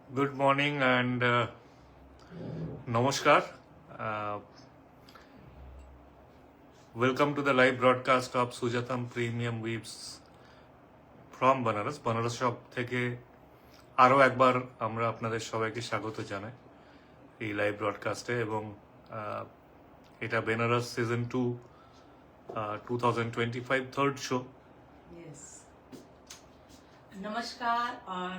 Good morning and namaskar. Uh, Welcome to the live broadcast of Sujatam Premium Weaves from Banaras. Banaras shop থেকে আরও একবার আমরা আপনাদের সবাইকে স্বাগত জানাই এই লাইভ ব্রডকাস্টে এবং এটা Benaras season 2 2025 third show. Yes नमस्कार और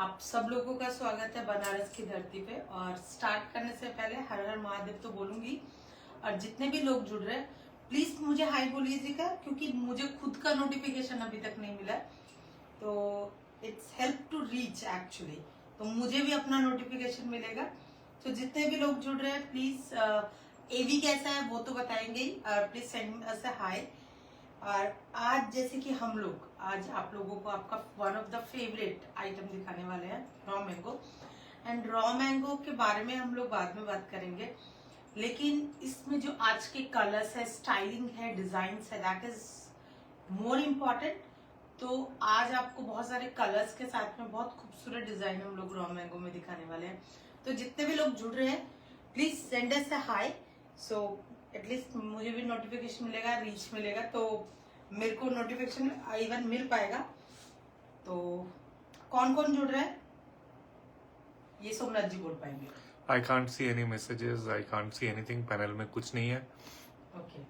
आप सब लोगों का स्वागत है बनारस की धरती पे। और स्टार्ट करने से पहले हर हर महादेव तो बोलूंगी, और जितने भी लोग जुड़ रहे हैं प्लीज मुझे हाई बोलिएगा, क्योंकि मुझे खुद का नोटिफिकेशन अभी तक नहीं मिला, तो it's help to reach actually, तो मुझे भी अपना नोटिफिकेशन मिलेगा। तो जितने भी लोग जुड़ रहे हैं प्लीज एवी कैसा है वो तो बताएंगे ही, और please send us a high. और आज जैसे कि हम लोग आज आप लोगों को आपका one of the favourite item दिखाने वाले हैं, raw mango. And raw mango के बारे में हम लोग बाद में बात करेंगे, लेकिन इसमें जो आज के कलर्स है, स्टाइलिंग है, डिजाइन है, दैट इज मोर इम्पोर्टेंट। तो आज आपको बहुत सारे कलर्स के साथ में बहुत खूबसूरत डिजाइन हम लोग रॉ मैंगो में दिखाने वाले हैं। तो जितने भी लोग जुड़ रहे हैं please send us a high, so at least मुझे भी नोटिफिकेशन मिलेगा, रीच मिलेगा, तो मेरे को नोटिफिकेशन इवन मिल पाएगा। तो कौन कौन जुड़ रहा है ये सोमनाथ जी बोल पाएंगे। I can't see any messages, I can't see anything, panel में कुछ नहीं है। ओके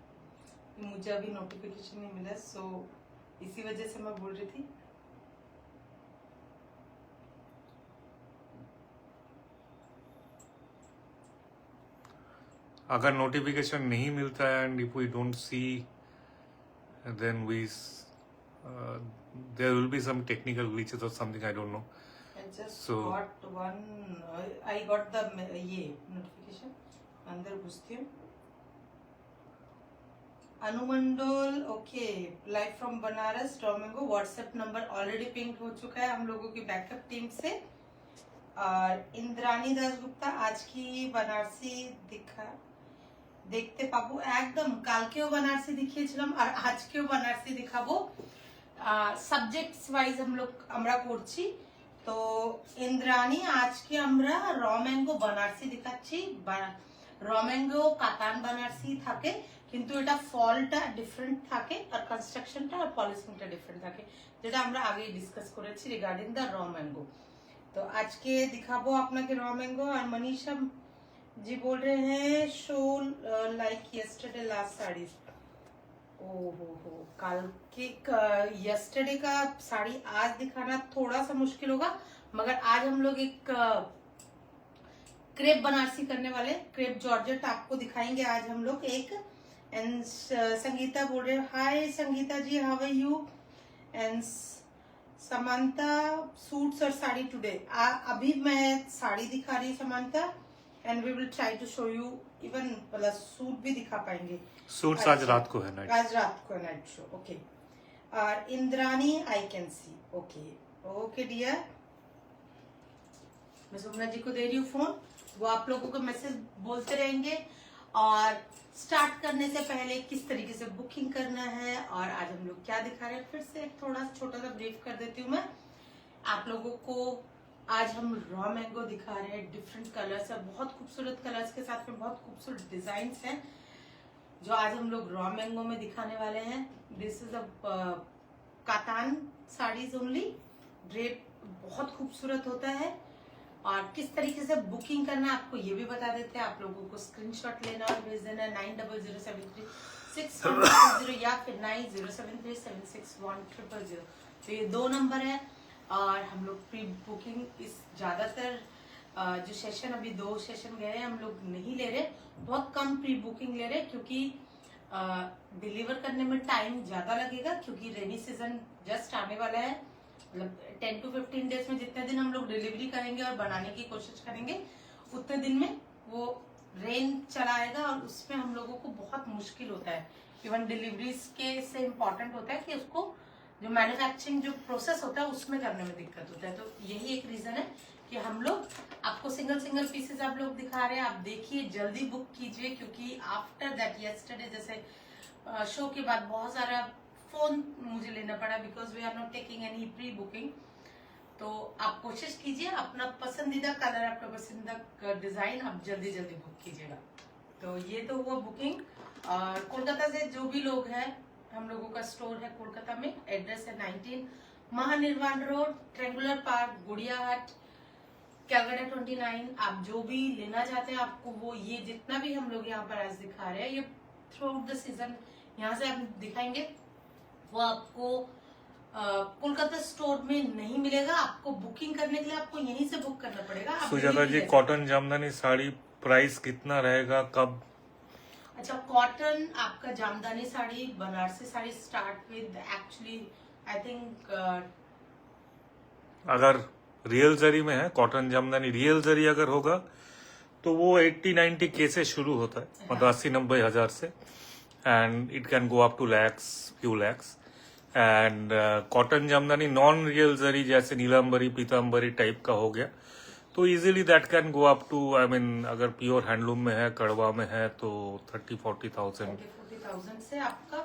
मुझे अभी नोटिफिकेशन नहीं मिला, सो इसी वजह से मैं बोल रही थी। अगर नोटिफिकेशन नहीं मिलता है and if we don't see then there will be some technical glitches or something, I don't know. I just So- got one, I got the ये नोटिफिकेशन। अंदर घुसती हूँ। अनुमंडल okay, live from Banaras, raw mango. WhatsApp number already ping हो चुका है हम लोगों की बैकअप टीम से। और इंद्रानी दास गुप्ता आज की बनारसी दिखा দেখতে পাবো একদম, কালকেও বানারসি দেখিয়েছিলাম আর আজকেও বানারসি দেখাবো। সাবজেক্টস ওয়াইজ আমরা করছি। তো ইন্দ্রাণী আজকে আমরা র ম্যাঙ্গো বানারসি দেখাচ্ছি। র ম্যাঙ্গো কাতান বানারসি থাকে, কিন্তু এটা ফলটা ডিফারেন্ট থাকে আর কনস্ট্রাকশনটা আর পলিশিংটা ডিফারেন্ট থাকে, যেটা আমরা আগেই ডিসকাস করেছি রিগার্ডিং দ্য র ম্যাঙ্গো। তো আজকে দেখাবো আপনাকে র ম্যাঙ্গো। আর মনীষা जी बोल रहे हैं show like yesterday last saris. ओ हो कल की यस्टरडे का साड़ी आज दिखाना थोड़ा सा मुश्किल होगा, मगर आज हम लोग एक क्रेप बनारसी करने वाले, क्रेप जॉर्जेट आपको दिखाएंगे आज हम लोग एक। एंड संगीता बोल रहे hi Sangeeta ji, how are you? And Samantha suits और साड़ी टुडे। अभी मैं साड़ी दिखा रही हूँ Samantha, and we will try to show you even plus suit भी दिखा पाएंगे। सूट्स आज रात को है नाइट, आज रात को नाइट शो। ओके और Indrani I can see. Okay okay dear, मैं सोमनाथ जी को दे रही हूँ फोन, वो आप लोगों को मैसेज बोलते रहेंगे। और स्टार्ट करने से पहले किस तरीके से बुकिंग करना है और आज हम लोग क्या दिखा रहे हैं, फिर से एक थोड़ा छोटा सा ब्रीफ कर देती हूँ मैं आप लोगों को। आज हम रॉ मैंगो दिखा रहे हैं, डिफरेंट कलर्स है, बहुत खूबसूरत कलर्स के साथ में बहुत खूबसूरत डिजाइन्स हैं जो आज हम लोग रॉ मैंगो में दिखाने वाले हैं। This is a katan saris only. Drape बहुत खूबसूरत होता है। और किस तरीके से बुकिंग करना है आपको ये भी बता देते हैं। आप लोगों को स्क्रीनशॉट लेना और भेज देना 9007361100 या फिर 9073761000। तो ये 2 नंबर है। और हम लोग प्री बुकिंग इस ज्यादातर जो सेशन अभी 2 सेशन गए हैं हम लोग नहीं ले रहे, बहुत कम प्री बुकिंग ले रहे, क्योंकि डिलीवर करने में टाइम ज्यादा लगेगा, क्योंकि रेनी सीजन जस्ट आने वाला है। मतलब 10 to 15 डेज में जितने दिन हम लोग डिलीवरी करेंगे और बनाने की कोशिश करेंगे, उतने दिन में वो रेन चला आएगा और उसमें हम लोगों को बहुत मुश्किल होता है। इवन डिलीवरीज के से इम्पोर्टेंट होता है कि उसको जो मैन्युफैक्चरिंग जो प्रोसेस होता है उसमें करने में दिक्कत होता है। तो यही एक रीजन है कि हम लोग आपको सिंगल सिंगल पीसेस आप लोग दिखा रहे हैं। आप देखिए, जल्दी बुक कीजिए, क्योंकि आफ्टर दैट यस्टरडे जैसे शो के बाद बहुत सारा फोन मुझे लेना पड़ा, because we are not taking any pre booking. तो आप कोशिश कीजिए, अपना पसंदीदा कलर, अपना पसंदीदा डिजाइन आप जल्दी जल्दी बुक कीजिएगा। तो ये तो हुआ बुकिंग। और कोलकाता से जो भी लोग हैं, हम लोगों का स्टोर है कोलकाता में, एड्रेस है 19 महानिर्वाण रोड, ट्रेंगुलर पार्क, गुड़िया हाट, कैलकाटा 29। आप जो भी लेना चाहते हैं, आपको वो ये जितना भी हम लोग यहाँ पर आज दिखा रहे हैं, ये थ्रू आउट द सीजन यहाँ से हम दिखाएंगे, वो आपको कोलकाता स्टोर में नहीं मिलेगा। आपको बुकिंग करने के लिए आपको यहीं से बुक करना पड़ेगा। आप सुजाता जी, कॉटन जामदानी साड़ी प्राइस कितना रहेगा, कब? अच्छा, कॉटन आपका jamdani sari, Banarasi sari start with actually I think, अगर रियल जरी में है कॉटन जामदानी, रियल जरी अगर होगा तो वो 80-90 के से शुरू होता है, मतलब 80-90 हजार से, and it can go up to lakhs, few lakhs. And cotton Jamdani non real zari जैसे नीलांबरी पीतांबरी टाइप का हो गया तो easily that can go up to, I mean अगर प्योर हैंडलूम में है, कड़वा में है तो 30-40,000 से आपका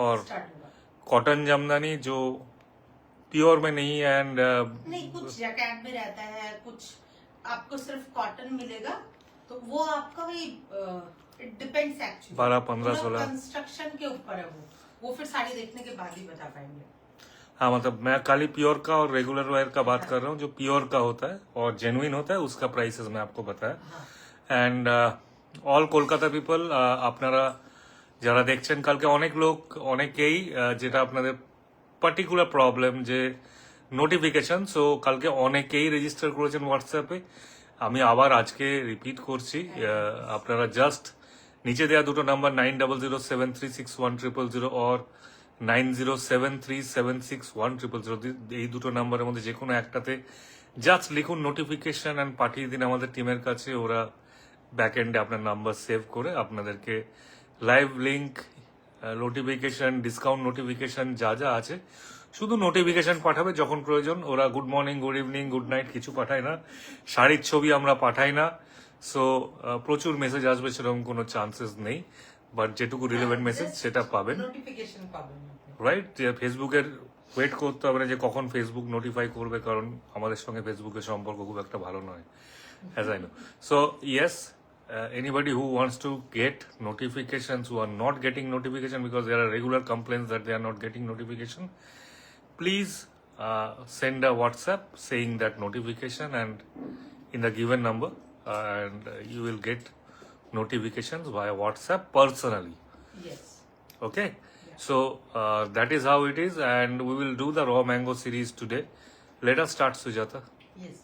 और स्टार्ट होगा। कॉटन जामदानी जो प्योर में नहीं है एंड नहीं, कुछ जैकेट में रहता है, कुछ आपको सिर्फ कॉटन मिलेगा, तो वो आपका वही इट डिपेंड्स एक्चुअली 12-15-16 कंस्ट्रक्शन के ऊपर है। वो फिर साड़ी देखने के बाद ही बता पाएंगे। हाँ, मतलब मैं खाली प्योर का और रेगुलर वायर का बात कर रहा हूँ। जो प्योर का होता है और जेन्युइन होता है उसका प्राइसेस मैं आपको बताया। एंड ऑल কলকাতা পিপল, আপনারা যারা দেখছেন, কালকে অনেক লোক অনেকেই যেটা আপনাদের পার্টিকুলার প্রবলেম যে নোটিফিকেশন, সো কালকে অনেকেই রেজিস্টার করেছেন হোয়াটসঅ্যাপে। আমি আবার আজকে রিপিট করছি, আপনারা জাস্ট নিচে দেওয়া দুটো নাম্বার 9007361000 और 9073761000, এই দুটো নাম্বারের মধ্যে যে কোনো একটাতে জাস্ট লিখুন নোটিফিকেশন এন্ড পাঠিয়ে দিন আমাদের টিমের কাছে। ওরা ব্যাক এন্ডে আপনার নাম্বার সেভ করে আপনাদেরকে live link, notification, discount notification যা যা আছে শুধু নোটিফিকেশন পাঠাবে যখন প্রয়োজন। ওরা good morning, good evening, good night কিছু পাঠায় না, শাড়ির ছবি আমরা পাঠাই না। সো প্রচুর মেসেজ আসবে সেরকম কোনো চান্সেস নেই, বাট যেটুকু রিলেভেন্ট মেসেজ সেটা পাবেন, নোটিফিকেশন পাবেন। রাইট? যে ফেসবুকের ওয়েট করতে হবে না যে কখন ফেসবুক নোটিফাই করবে, কারণ আমাদের সঙ্গে ফেসবুকের সম্পর্ক খুব একটা ভালো নয়, as I know. So yes, anybody who wants to get notifications, who are not getting notification because there are regular complaints that they are not getting notification, please send a WhatsApp saying that notification and in the given number, and you will get notifications via WhatsApp personally. Yes. Okay, so that is how it is, and we will do the raw mango series today. Let us start, Sujata. Yes.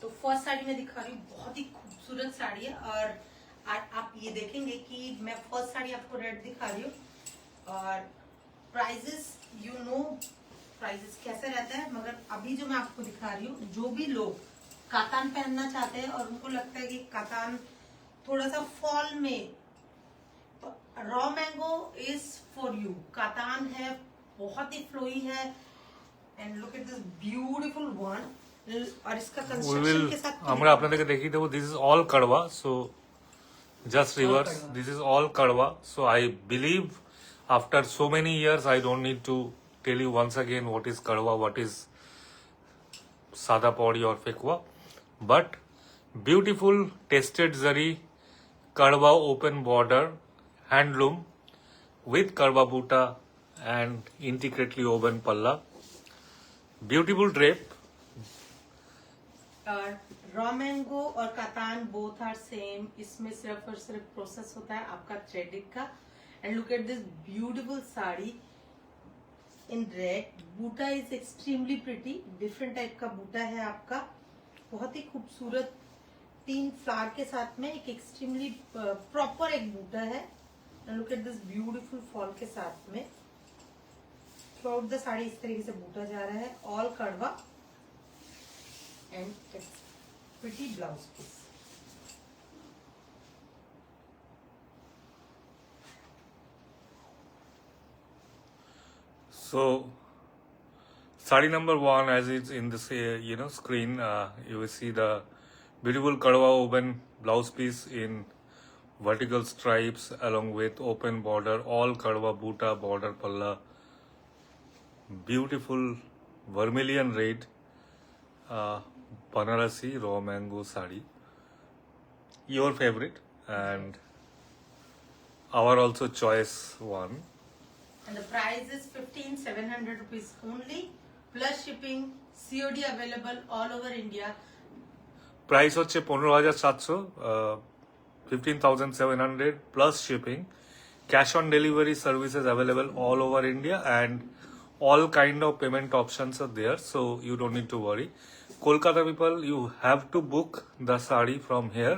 तो first sari मैं दिखा रही हूँ, बहुत ही खूबसूरत साड़ी है। और आप ये देखेंगे कि मैं फर्स्ट साड़ी आपको रेड दिखा रही हूँ, और प्राइजेस यू नो प्राइजेस कैसे रहता है, मगर अभी जो मैं आपको दिखा रही हूँ, जो भी लोग कातान पहनना चाहते हैं और उनको लगता है कि कातान थोड़ा सा फॉल में, तो raw mango is for you. Katan है, बहुत ही फ्लोई है, and look at this beautiful one. और इसका We कंस्ट्रक्शन will, के साथ আমরা আপনাদেরকে দেখিয়ে দেবো। This is all kadwa, so just reverse, this is all kadwa. So I believe after so many years I don't need to tell you once again what is kadwa, what is সাদা পড়ি or phekua, but beautiful tested zari kadwa open border handloom with karwa buta and intricately woven palla, beautiful drape. Raw mango और katan both are same. इसमें सिर्फ और सिर्फ process होता है आपका थ्रेडिंग का। And look at this beautiful sari in red. Buta is extremely pretty, different type का बूटा है आपका, बहुत ही खूबसूरत 3 फ्लावर के साथ में एक एक्सट्रीमली प्रॉपर एक बूटा है। And look at this beautiful fall के साथ में थ्रू आउट द साड़ी इस तरीके से बूटा जा रहा है, ऑल कड़वा, and it's pretty blouse piece. So, sari number 1, as it's in this screen, you will see the beautiful kadwa woven blouse piece in vertical stripes along with open border, all kadwa buta border palla, beautiful vermilion red Banarasi raw mango sari. Your favorite and our also choice one. And the price is 15,700 rupees only, plus shipping, COD available all over India. Price হচ্ছে 15,700, 15,700 plus shipping. Cash on delivery services available all over India and all kind of payment options are there, so you don't need to worry. Kolkata people, you have to book the sari from here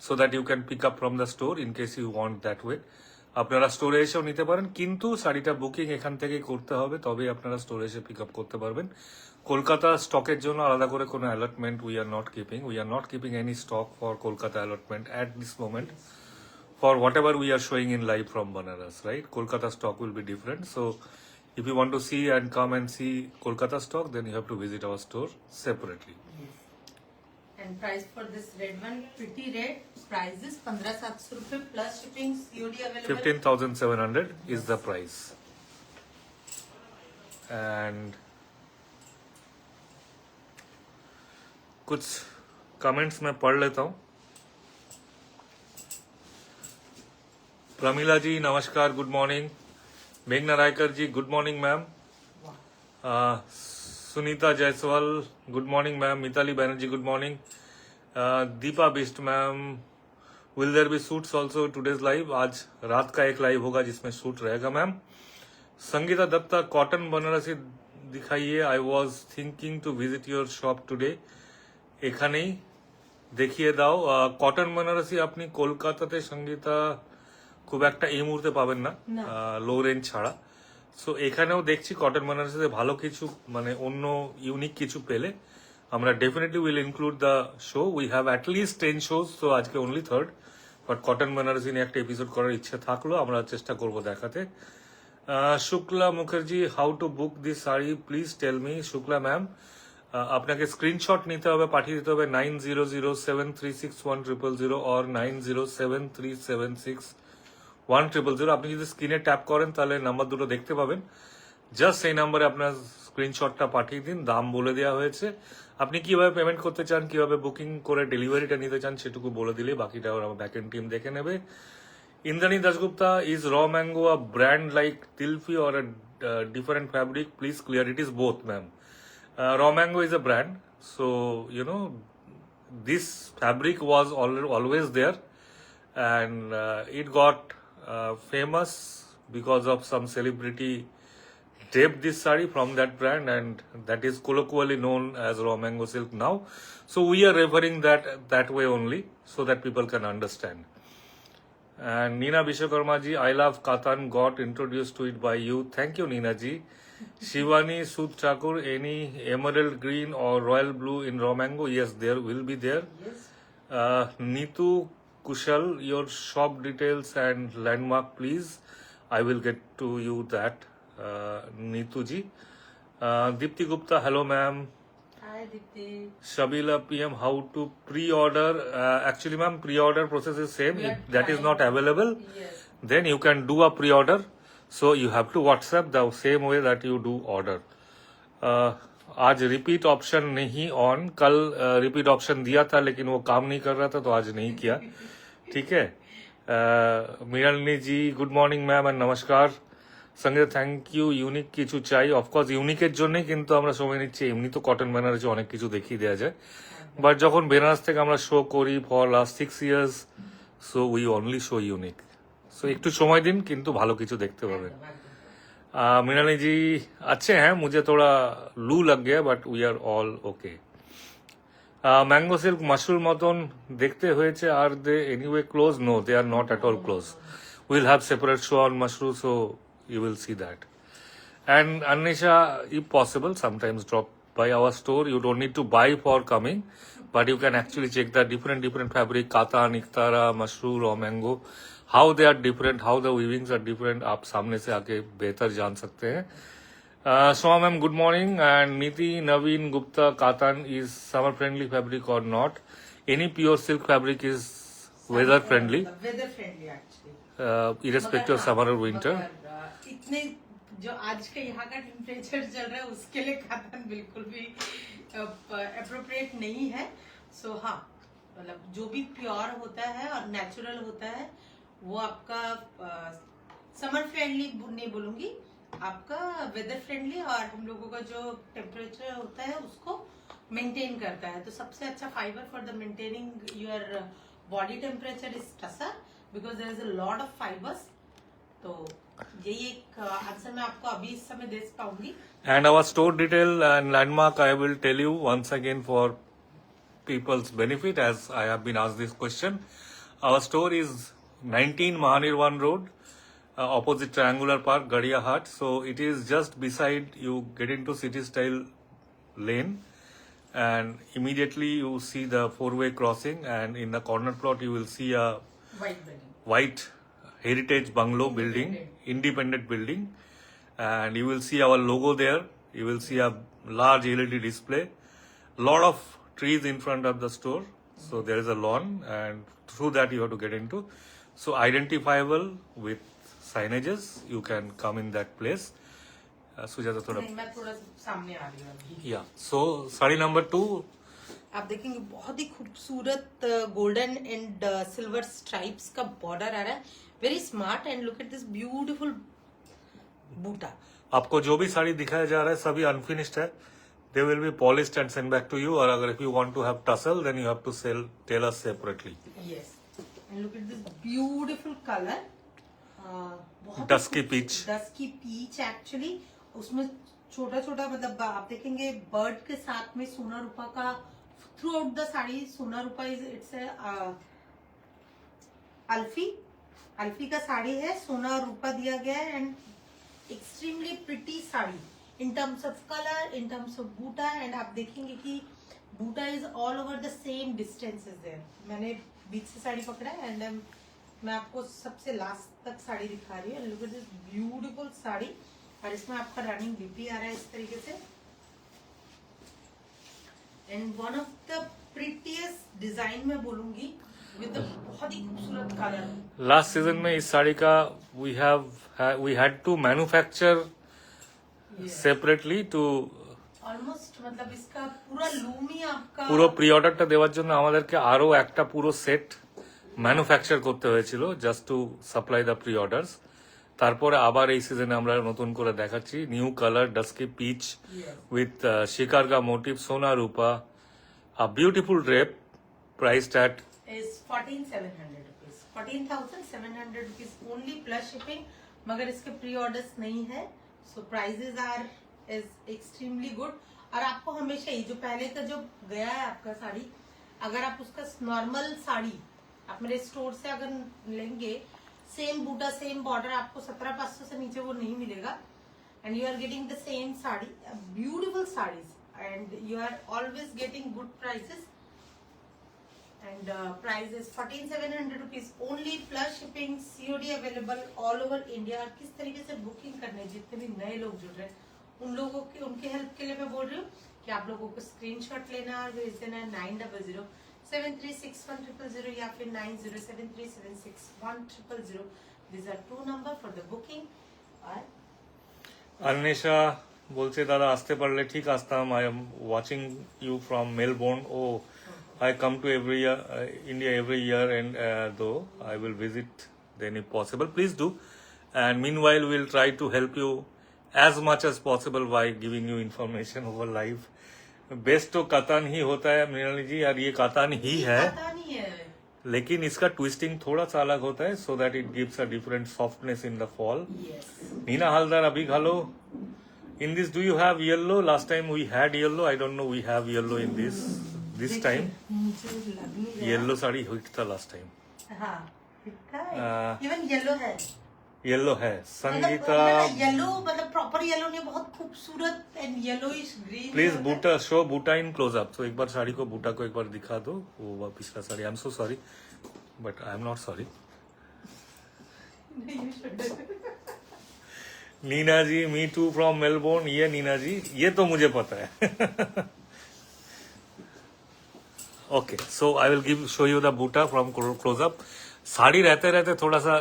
so that you can pick up from the store in case you want that way. আপনারা স্টোরে এসেও নিতে পারেন, কিন্তু শাড়িটা booking এখান থেকে করতে হবে, তবেই আপনারা স্টোরে এসে পিক আপ করতে পারবেন। কলকাতা স্টকের জন্য আলাদা করে কোনো allotment we are not keeping any stock for Kolkata allotment at this moment for what ever we are showing in live from Banaras, right? Kolkata stock will be different, so if you want to see and come and see Kolkata stock, then you have to visit our store separately. And price for this red one, pretty red, price is 15,700 rupees plus shipping, COD available. 15,700 is the price. And कुछ comments मैं पढ़ लेता हूँ। प्रमिला जी नमस्कार, good morning. मेघना Raikar ji good morning ma'am. Sunita Jaiswal good morning ma'am. Mitali Banerjee good morning. Deepa Bisht ma'am, will there be suits also today's live? आज रात का एक लाइव होगा जिसमें शूट रहेगा मैम। संगीता दत्ता कॉटन बनारसी दिखाइए, I was thinking to visit your shop today. এখানেই দেখিয়ে দাও। কটন বেনারসি আপনি কলকাতাতে সঙ্গীতা খুব একটা এই মুহূর্তে পাবেন না, লো রেঞ্জ ছাড়া। সো এখানেও দেখছি কটন বেনারসিতে ভালো কিছু, মানে অন্য ইউনিক কিছু পেলে আমরা definitely will include the show. We have at least 10 shows, তো আজকে only 3rd, but cotton Banarasi নিয়ে একটা এপিসোড করার ইচ্ছে থাকলো, আমরা চেষ্টা করব দেখাতে। Shukla Mukherjee, how to book this sari please tell me. Shukla ma'am, আপনাকে স্ক্রিনশট নিতে হবে, পাঠিয়ে দিতে হবে 9007361000 or 9073761000। আপনি যদি স্ক্রিনে ট্যাপ করেন তাহলে নাম্বার দুটো দেখতে পাবেন, জাস্ট সেই নাম্বারে আপনার স্ক্রিনশটটা পাঠিয়ে দিন। দাম বলে দেওয়া হয়েছে, আপনি কিভাবে পেমেন্ট করতে চান, কিভাবে বুকিং করে ডেলিভারিটা নিতে চান সেটুকু বলে দিলে বাকিটা আমার ব্যাকএন্ড টিম দেখে নেবে। Indrani Dasgupta, is raw mango a brand like Tilfi or a different fabric? Please clear, it is both ma'am. Raw Mango is a brand, so you know this fabric was always there, and it got famous because of some celebrity draped this sari from that brand, and that is colloquially known as Raw Mango Silk now. So we are referring that way only so that people can understand. And Nina Vishwakarma ji, I love Katan, got introduced to it by you. Thank you, Nina ji. Shivani Sud Thakur, any emerald green or royal blue in raw mango? Yes, there will be there. Yes. Neetu Kushal, your shop details and landmark, please. I will get to you that, Neetu ji. Dipti Gupta, hello ma'am. Hi Dipti. Shabila PM, how to pre-order? Actually ma'am, pre-order process is same. If that is not available, Yes. then you can do a pre-order. So you have to WhatsApp the same way that you do order. आज repeat option नहीं on, कल repeat option दिया था लेकिन वो काम नहीं कर रहा था, तो आज नहीं किया। ठीक है। মৃণালিনী জি গুড মর্নিং ম্যাম এন্ড নমস্কার। সঙ্গে থ্যাংক ইউ। ইউনিক কিছু চাই, অফকোর্স ইউনিকের জন্যই কিন্তু আমরা সময় নিচ্ছি। এমনি তো কটন বেনারসি অনেক কিছু দেখিয়ে দেওয়া যায়, বাট যখন বেনারস থেকে আমরা শো করি for last 6 years, so we only show unique. So একটু সময় দিন, কিন্তু ভালো কিছু দেখতে পাবেন। मृणाली जी अच्छे हैं, मुझे थोड़ा लू लग गया but we are all okay. Mango silk mashru मतन देखते हुए are they anyway close? No, they are not at all close. we'll have separate show on mushroom, so you will see that. And Anisha, if possible, sometimes drop by our store. You don't need to buy for coming, but you can actually check the different fabric, katan, iktara, mushroom, raw mango, how they are different, how the weavings are different. आप सामने से आके बेहतर जान सकते हैं। Soma ma'am, good morning. And Niti Naveen Gupta, katan is summer friendly fabric or not? Any pure silk fabric is weather friendly, Weather friendly actually. irrespective of summer or winter. इतने जो आज का यहाँ का टेम्परेचर चल रहा है उसके लिए कातान बिल्कुल भी अप्रोप्रिएट नहीं है। सो हाँ, मतलब जो भी प्योर होता है और नेचुरल होता है वो आपका समर फ्रेंडली नहीं बोलूंगी, आपका वेदर फ्रेंडली और हम लोगों का जो टेम्परेचर होता है उसको मेंटेन करता है। तो सबसे अच्छा fibre for the maintaining your body temperature is tussar because there is a lot of fibres. तो यही एक आंसर मैं आपको अभी इस समय दे पाऊंगी। And our store detail and landmark, I will tell you once again for people's benefit, as I have been asked this question. Our store is 19 Mahanirwan Road, opposite Triangular Park, Gadia Hut. So it is just beside, you get into City Style Lane, and immediately you see the four-way crossing, and in the corner plot you will see a White building. white heritage bungalow building, independent building, and you will see our logo there. You will see a large LED display, lot of trees in front of the store, so there is a lawn, and through that you have to get into. So identifiable with signages, you can come in that place. Sujata thoda, नहीं, मैं थोड़ा सामने आ रही हूँ अभी। yeah. So sari number 2. आप देखेंगे बहुत ही खूबसूरत गोल्डन एंड सिल्वर स्ट्राइप्स का बॉर्डर आ रहा है, very smart. And look at this beautiful buta. आपको जो भी साड़ी दिखाया जा रहा है सभी अनफिनिश्ड है, they will be polished and send back to you. और अगर if you want to have tassel then you have to tell us separately. Yes, and look at this beautiful colour, dusky peach. Dusky peach actually उसमें छोटा छोटा, मतलब आप देखेंगे bird के साथ में सोना रूपा का थ्रू आउट द साड़ी। सोना रूपा इज इट्स अल्फी का साड़ी है, सोना रूपा दिया गया है and extremely pretty sari in terms of colour, in terms of buta. And आप देखेंगे कि buta is all over the same distance is there. मैंने बीच से साड़ी पकड़ा है एंड मैं आपको सबसे लास्ट तक साड़ी दिखा रही हूँ। Look at this beautiful sari, और इसमें आपका रनिंग बीपी आ रहा है इस तरीके से। And one of the prettiest design में बोलूंगी विद बहुत ही खूबसूरत कलर। लास्ट सीजन में इस साड़ी का we had to manufacture separately to almost, मतलब इसका पूरा लूम ही आपका পুরো প্রি অর্ডারটা দেওয়ার জন্য আমাদেরকে আরো একটা পুরো সেট ম্যানুফ্যাকচার করতে হয়েছিল just to supply the pre orders. তারপরে আবার এই সিজনে আমরা নতুন করে দেখাচ্ছি new colour dusky peach with shikargah motif, সোনা রূপা, a beautiful drape priced at is 14,700 rupees, 14,700 rupees only plus shipping। मगर इसके प्री ऑर्डर्स नहीं है, so prices are is extremely good. और आपको हमेशा ही जो पहले का जो गया है आपका साड़ी, अगर आप उसका नॉर्मल साड़ी आप मेरे स्टोर से अगर लेंगे, सेम बूटा सेम बॉर्डर, आपको 17,500 से नीचे वो नहीं मिलेगा। And you are getting the same sari, beautiful saris, and you are always getting good prices. And price is 14,700 rupees only plus shipping, COD available all over India। और किस तरीके से बुकिंग करने, जितने भी नए लोग जुड़ रहे हैं उन लोगों के उनके हेल्प के लिए मैं बोल रही हूँ कि आप लोगों को स्क्रीनशॉट लेना और भेज देना है 9007361000 या फिर 9073761000। These are 2 number for the booking। और अन्वेषा বলছে দাদা আসতে পারলে ঠিক আসতাম, I am watching you from Melbourne. ও I come to India every year, and though I will visit then if possible. Please do. And meanwhile, we'll try to help you as much as possible by giving you information over live. Best तो कातान ही होता है मृणाली जी, और ये कातान ही है, पता नहीं है, लेकिन इसका ट्विस्टिंग थोड़ा सा अलग होता है so that it gives a different softness in the fall. yes। Neena Haldar अभी घालो। In this, do you have yellow? Last time we had yellow. I don't know we have yellow in this time। मुझे लग नहीं रहा। Yellow sari hit था last time. हाँ, even yellow है, yellow है संगीता। येलो मतलब प्रॉपर येलो नहीं, बहुत खूबसूरत and yellowish green. Please buta show buta in close up. तो एक बार साड़ी को बूटा को एक बार दिखा दो, वो पिछला साड़ी। I am so sorry but I am not sorry. Neena ji me too from Melbourne. ये नीना जी ये तो मुझे पता है। Okay, so I will show you the buta from close up. Sari रहते रहते थोड़ा सा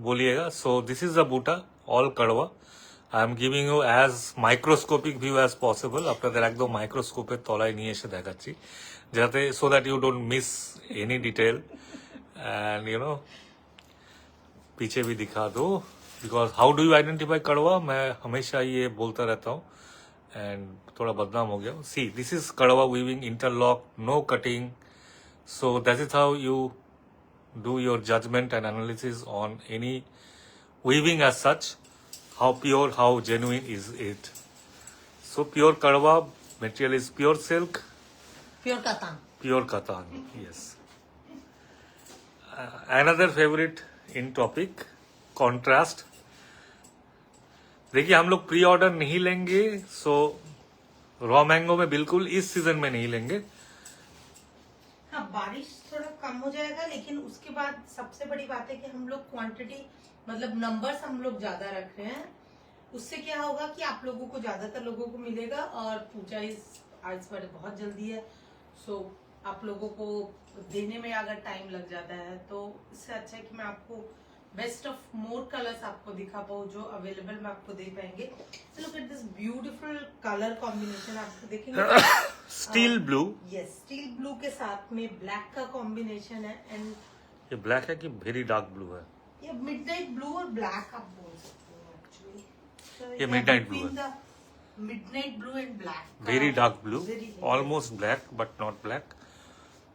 बोलिएगा। So this is the buta all kadwa. I am giving you as microscopic view as possible. আপনাদের একদম মাইক্রোস্কোপের তলায় নিয়ে এসে দেখাচ্ছি, যাতে so that you don't miss any detail and you know पीछे भी दिखा दो, because how do you identify kadwa, मैं हमेशा ये बोलता रहता हूँ एंड थोड़ा बदनाम हो गया। See this is kadwa weaving, interlock, no cutting, so that is how you do your judgment and analysis on any weaving as such, how pure, how genuine is it. So pure kadwa material is pure silk, pure katan. pure katan, yes. Another favorite in topic, contrast. देखिए हम लोग pre order नहीं लेंगे, सो raw mango में बिल्कुल इस season में नहीं लेंगे। हाँ, बारिश थोड़ा कम हो जाएगा, लेकिन उसके बाद सबसे बड़ी बात है कि हम लोग क्वांटिटी मतलब नंबर्स हम लोग ज्यादा रख रहे हैं। उससे क्या होगा कि आप लोगों को ज्यादातर लोगों को मिलेगा, और पूजा आज पर बहुत जल्दी है, सो आप लोगों को देने में अगर टाइम लग जाता है तो इससे अच्छा है कि मैं आपको बेस्ट ऑफ मोर कलर्स आपको दिखा पाऊँ जो अवेलेबल मैं आपको दे पाएंगे। Look at this beautiful colour combination, आपको देखेंगे steel blue, yes, steel blue के साथ में ब्लैक का कॉम्बिनेशन है, एंड ये ब्लैक है कि वेरी डार्क ब्लू है? ये मिडनाइट ब्लू और ब्लैक आप बोल सकते हो एक्चुअली। ये midnight blue है। Midnight blue and black, very dark blue, almost black but not black,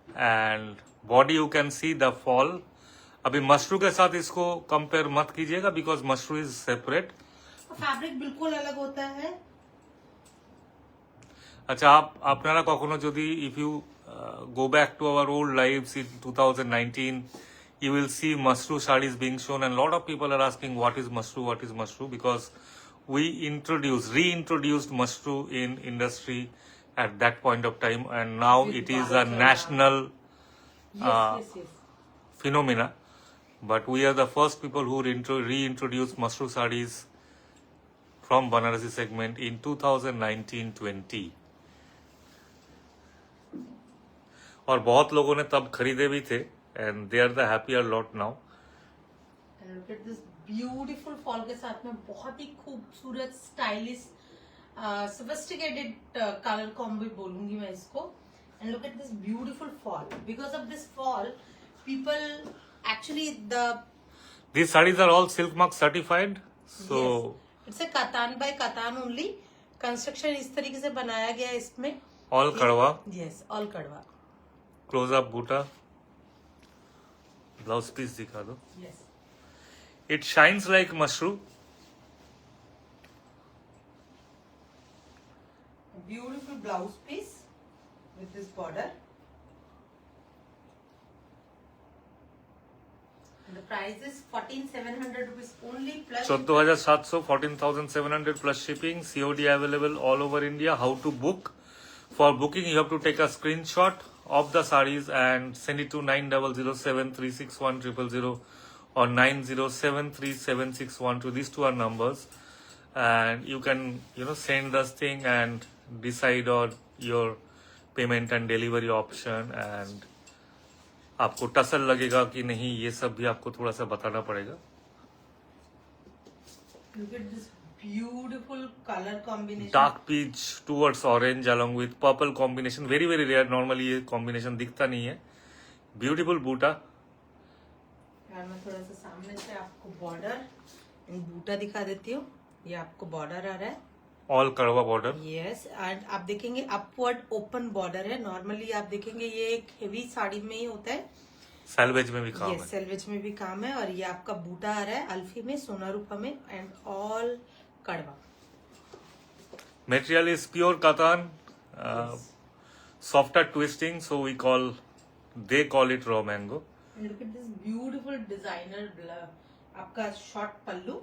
and body you can see the fall. अभी मशरू के साथ इसको कंपेयर मत कीजिएगा, because mashru is separate. Fabric बिल्कुल अलग होता है। আচ্ছা, আপনারা কখনো যদি if you go back to our old lives in 2019, you will see Masru sarees being shown, and a lot of people are asking what is Masru, because we reintroduced Masru in industry at that point of time, and now it is a national yes. phenomena. But we are the first people who reintroduced Masru sarees from Banarasi segment in 2019-20, और बहुत लोगों ने तब खरीदे भी थे, and they are the happier lot now. Look at this beautiful fall के साथ में बहुत ही खूबसूरत स्टाइलिश सोफिस्टिकेटेड कलर कॉम्बो बोलूंगी मैं इसको। And look at this beautiful fall, because of this fall people actually These sarees are all silk mark certified, so it's a katan by katan only. Construction इस तरीके से बनाया गया है इसमें, all kadwa, yes, all kadwa. Close up buta, blouse piece दिखा दो। Yes, it shines like mashru, beautiful blouse piece with this border. The price is 14,700 rupees only plus 14,700, 14,700 plus shipping, COD available all over India. How to book? For booking, you have to take a screenshot of the sarees and send it to 9007361000 or 90737612. These two are numbers, and you can send this thing and decide on your payment and delivery option, and आपको tussle लगेगा कि नहीं, ये सब भी आपको थोड़ा सा बताना पड़ेगा। Look at this beautiful color combination. Dark peach towards orange along with purple combination, very very rare, normally ये कॉम्बिनेशन दिखता नहीं है। ब्यूटीफुल बूटा, यार मैं थोड़ा सा सामने से आपको बॉर्डर एंड बूटा दिखा देती हूँ। ये आपको बॉर्डर आ रहा है, ऑल कड़वा बॉर्डर, यस, एंड आप देखेंगे अपवर्ड ओपन बॉर्डर है। नॉर्मली आप देखेंगे ये एक हेवी साड़ी में ही होता है, सैलवेज में भी काम है, सेल्वेज में भी काम है। और ये आपका बूटा आ रहा है अल्फी में, सोना रूपा में, and all kadwa. Material is pure katan, softer twisting, so they call it raw mango. Look at this beautiful designer आपका शॉर्ट पल्लू,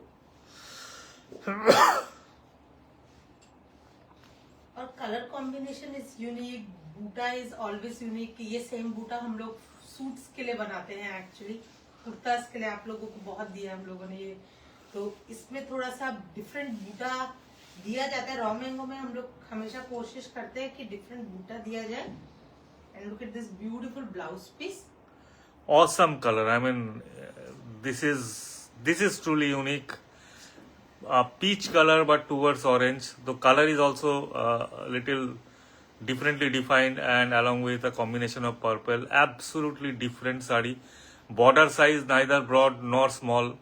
और colour combination is unique. Buta is always unique. ये सेम बूटा हम लोग सूट्स के लिए बनाते हैं, एक्चुअली कुर्तास के लिए आप लोगों को बहुत दिया हम लोगों ने ये, तो इसमें थोड़ा सा डिफरेंट बूटा दिया जाता है। रॉ मैंगो में हम लोग हमेशा कोशिश करते हैं कि डिफरेंट बूटा दिया जाए। And look at this beautiful blouse piece, Awesome color. I mean, this is truly unique. peach color but towards orange. The color is also a little differently defined and along with a combination of purple. Absolutely different sari. Border size neither broad nor small.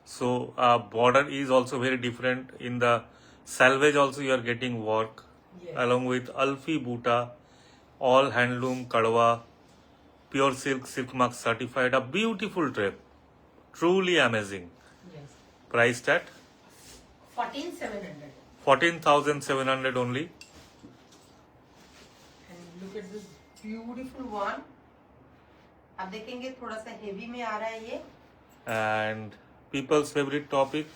So border is also very different. In the salvage also you are getting work. Yes. Along with Alfi Buta, all handloom, Kadwa, pure silk, silk mark certified. A beautiful drape. Truly amazing. Yes. Priced at 14,700. 14,700 only. And look at this beautiful one. आप देखेंगे थोड़ा सा heavy में आ रहा है ये. And people's favorite topic,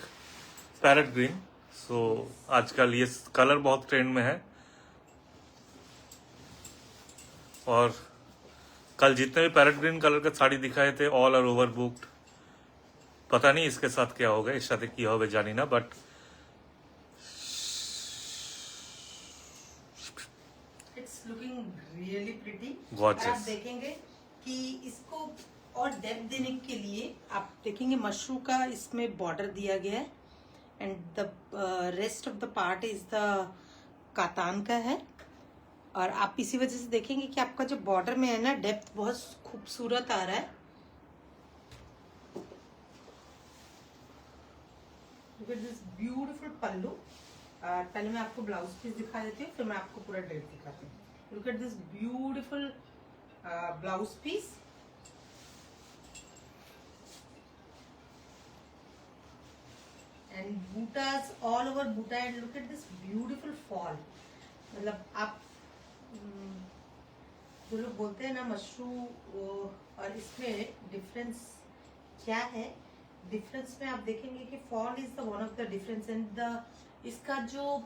parrot green. So आजकल ये कलर बहुत ट्रेंड में है. और कल जितने भी पैरेट ग्रीन कलर के साड़ी दिखाए थे ऑल आर ओवर बुक्ड. पता नहीं इसके साथ क्या होगा, इस साथ क्या होगा जानी ना, but it's looking really pretty. Gorgeous. आप देखेंगे कि इसको और डेप्थ देने के लिए आप देखेंगे मशरू का इसमें बॉर्डर दिया गया है and the rest of the part is the katan का है. और आप इसी वजह से देखेंगे कि आपका जो बॉर्डर में है ना डेप्थ बहुत खूबसूरत आ रहा है. लुक एट दिस ब्यूटीफुल पल्लू. पहले मैं आपको ब्लाउज पीस दिखा देती हूँ फिर मैं आपको पूरा ड्रेस दिखाती हूँ. Look at this beautiful blouse piece. And butas all over buta and look at this beautiful fall. मतलब आप जो लोग बोलते हैं ना मशरू और इसमें डिफरेंस क्या है. डिफरेंस में आप देखेंगे कि fall is the one of the difference and the इसका जो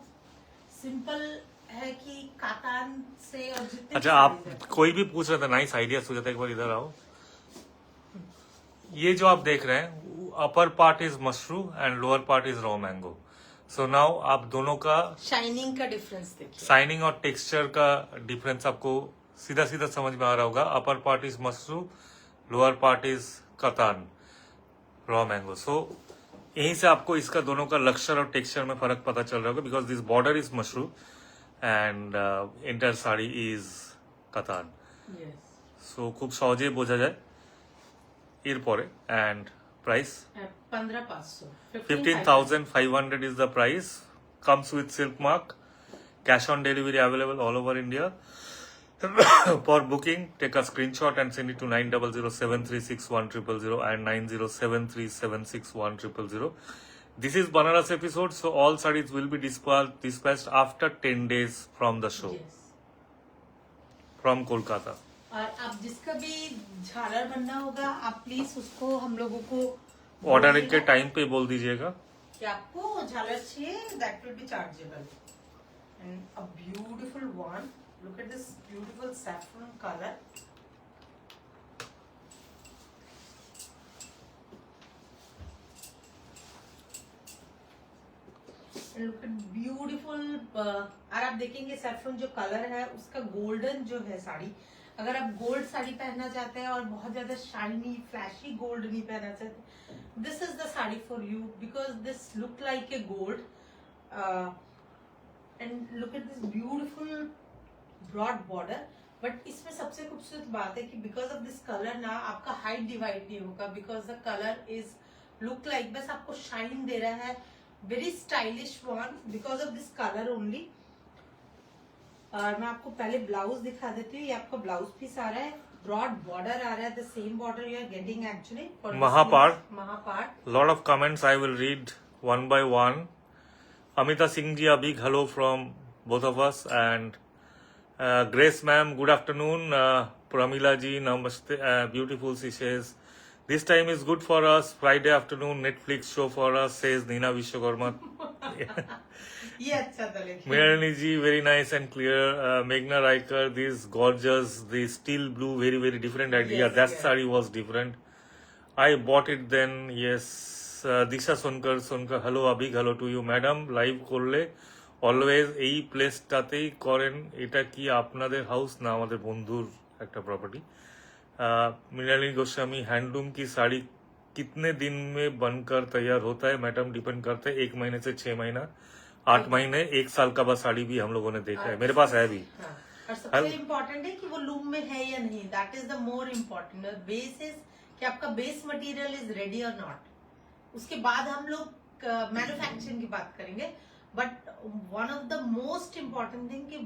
सिंपल है कि कातान से और जितने अच्छा आप कोई भी पूछ रहे थे नाइस आइडिया हो जाता है. एक बार इधर आओ. ये जो आप देख रहे हैं अपर part is mashru and lower part is raw mango. So now आप दोनों का शाइनिंग का डिफरेंस देखिए. शाइनिंग और टेक्सचर का डिफरेंस आपको सीधा सीधा समझ में आ रहा होगा. Upper part is mashru, lower part is katan, raw mango. So यहीं से आपको इसका दोनों का लक्ष्य और टेक्सचर में फर्क पता चल रहा होगा because this border is mashru and entire sari is katan. So खूब सहजे বোঝা যায়. এরপরে and price 15,500. 15,500 is the price. Comes with silk mark. Cash on delivery available all over India. For booking, take a screenshot and send it to 9007361000 and 9073761000. This is Banaras episode, so all sarees will be dispatched after 10 days from the show. Yes. From Kolkata. और आप जिसका भी झालर बनना होगा आप please उसको हम लोगों को ऑर्डर के टाइम पे बोल दीजिएगा कि आपको झालर चाहिए. That will be chargeable. And a beautiful one. Look at this beautiful saffron colour. Look at beautiful. और आप देखेंगे सैफरन जो कलर है उसका गोल्डन जो है साड़ी. अगर आप गोल्ड साड़ी पहनना चाहते हैं और बहुत ज्यादा शाइनी फ्लैशी गोल्ड नहीं पहनना चाहते, this is the sari for you because this look like a gold. And look at this beautiful broad border. But इसमें सबसे खूबसूरत बात है कि बिकॉज ऑफ दिस कलर ना आपका हाइट डिवाइड नहीं होगा because the colour is look like बस आपको शाइन दे रहा है. Very stylish one because of this colour only. और मैं आपको पहले ब्लाउज दिखा देती हूँ. ये आपका ब्लाउज पीस आ रहा है. ब्रॉड बॉर्डर आ रहा है. The same border you are getting actually महापार्ट. Lot of comments I will read one by one. Amita Singh ji, a big hello from both of us. And Grace ma'am, good afternoon. Pramila ji, namaste. Beautiful, she says. This time is good for us. Friday afternoon Netflix show for us, says Nina Vishwakarma. ये अच्छा था लेकिन. Mehrini ji, very nice and clear. Meghna Raikar, this gorgeous, the steel blue, very very different idea. Yes, That yes. saree was different. I bought it then. Yes. Disha Sonkar, hello, a big hello to you, madam. Live করলে always এই প্লেসটাতেই করেন. এটা কি আপনাদের house না আমাদের বন্ধুর একটা প্রপার্টি? মৃণালিনী গোস্বামী, হ্যান্ডলুম কি শাড়ি कितने दिन में बनकर तैयार होता है मैडम? डिपेंड करता है, 1 महीने से 6 महीना, 8 महीने, 1 साल का बस साड़ी भी हम लोगों ने देखा है, मेरे पास है भी। हाँ। और सबसे इम्पोर्टेंट है कि वो लूम में है या नहीं, that is the more important. Base is कि आपका बेस मटेरियल इज रेडी और नॉट। उसके बाद हम लोग मैन्युफैक्चरिंग की बात करेंगे, but one of the most important thing कि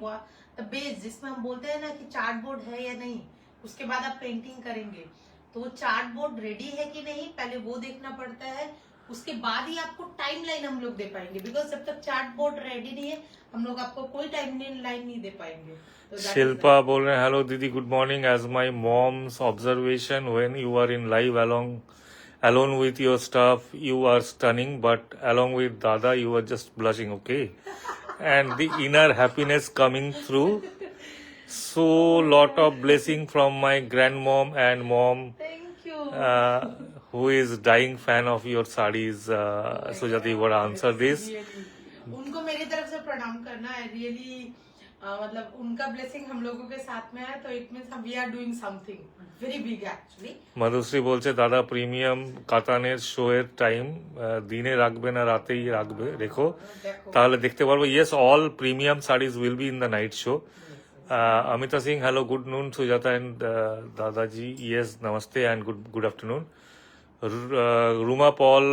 द बेस, जिसमें हम बोलते हैं ना कि चार्ट बोर्ड है या नहीं, उसके बाद आप पेंटिंग करेंगे तो वो चार्ट बोर्ड रेडी है कि नहीं, पहले वो देखना पड़ता है। उसके बाद ही आपको टाइम लाइन हम लोग दे पाएंगे, बिकॉज जब तक चार्ट बोर्ड रेडी नहीं है हम लोग आपको कोई टाइम लाइन नहीं दे पाएंगे। तो शिल्पा बोल रहे हैं, हेलो दीदी, good morning. As my mom's observation, when you are in live alone with your stuff, you are stunning, but along with Dada, you are just blushing, okay? And the inner happiness coming through. So lot of blessing from my grandmom and mom, thank you. who is dying fan of your sarees. Sujati, what answer this? उनको मेरी तरफ से प्रणाम करना है, really मतलब उनका blessing हम लोगों के साथ में है, तो it means we are doing something very big actually. Madhushree বলছে দাদা প্রিমিয়াম কাতানের শো এর টাইম দিনে রাখবে না রাতেই রাখবে, রেখো তাহলে দেখতে পারবো। Yes, all premium saris will be in the night show. Amita Singh, hello, good noon Sujata and दादाजी। यस, नमस्ते and good afternoon. Ruma Paul,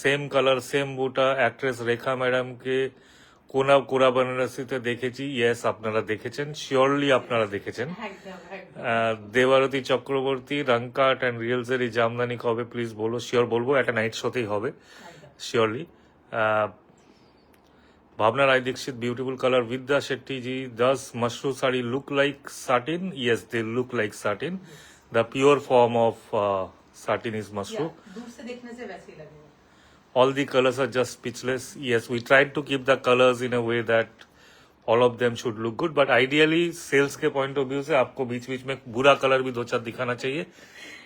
same colour same buta actress Rekha madam के কোরা বেনারসিতে দেখেছি। ইয়েস, আপনারা দেখেছেন, শিওরলি আপনারা দেখেছেন। দেবারতী চক্রবর্তী, রংকাট এন্ড রিয়েলসের এই জামদানি কবে প্লিজ বলো? শিওর বলবো, একটা নাইট শোতেই হবে surely. Bhavna Rai Dixit, beautiful colour. Vidya Shetty ji, does mashru sari look like satin? Yes, they look like satin. The pure form of satin is mashru. दूर से देखने से वैसे ही लगेगा। All the colors are just speechless. Yes, we tried to keep the colors in a way that all of them should look good, but ideally sales के point of view से आपको बीच बीच में बुरा कलर भी 2-4 दिखाना चाहिए,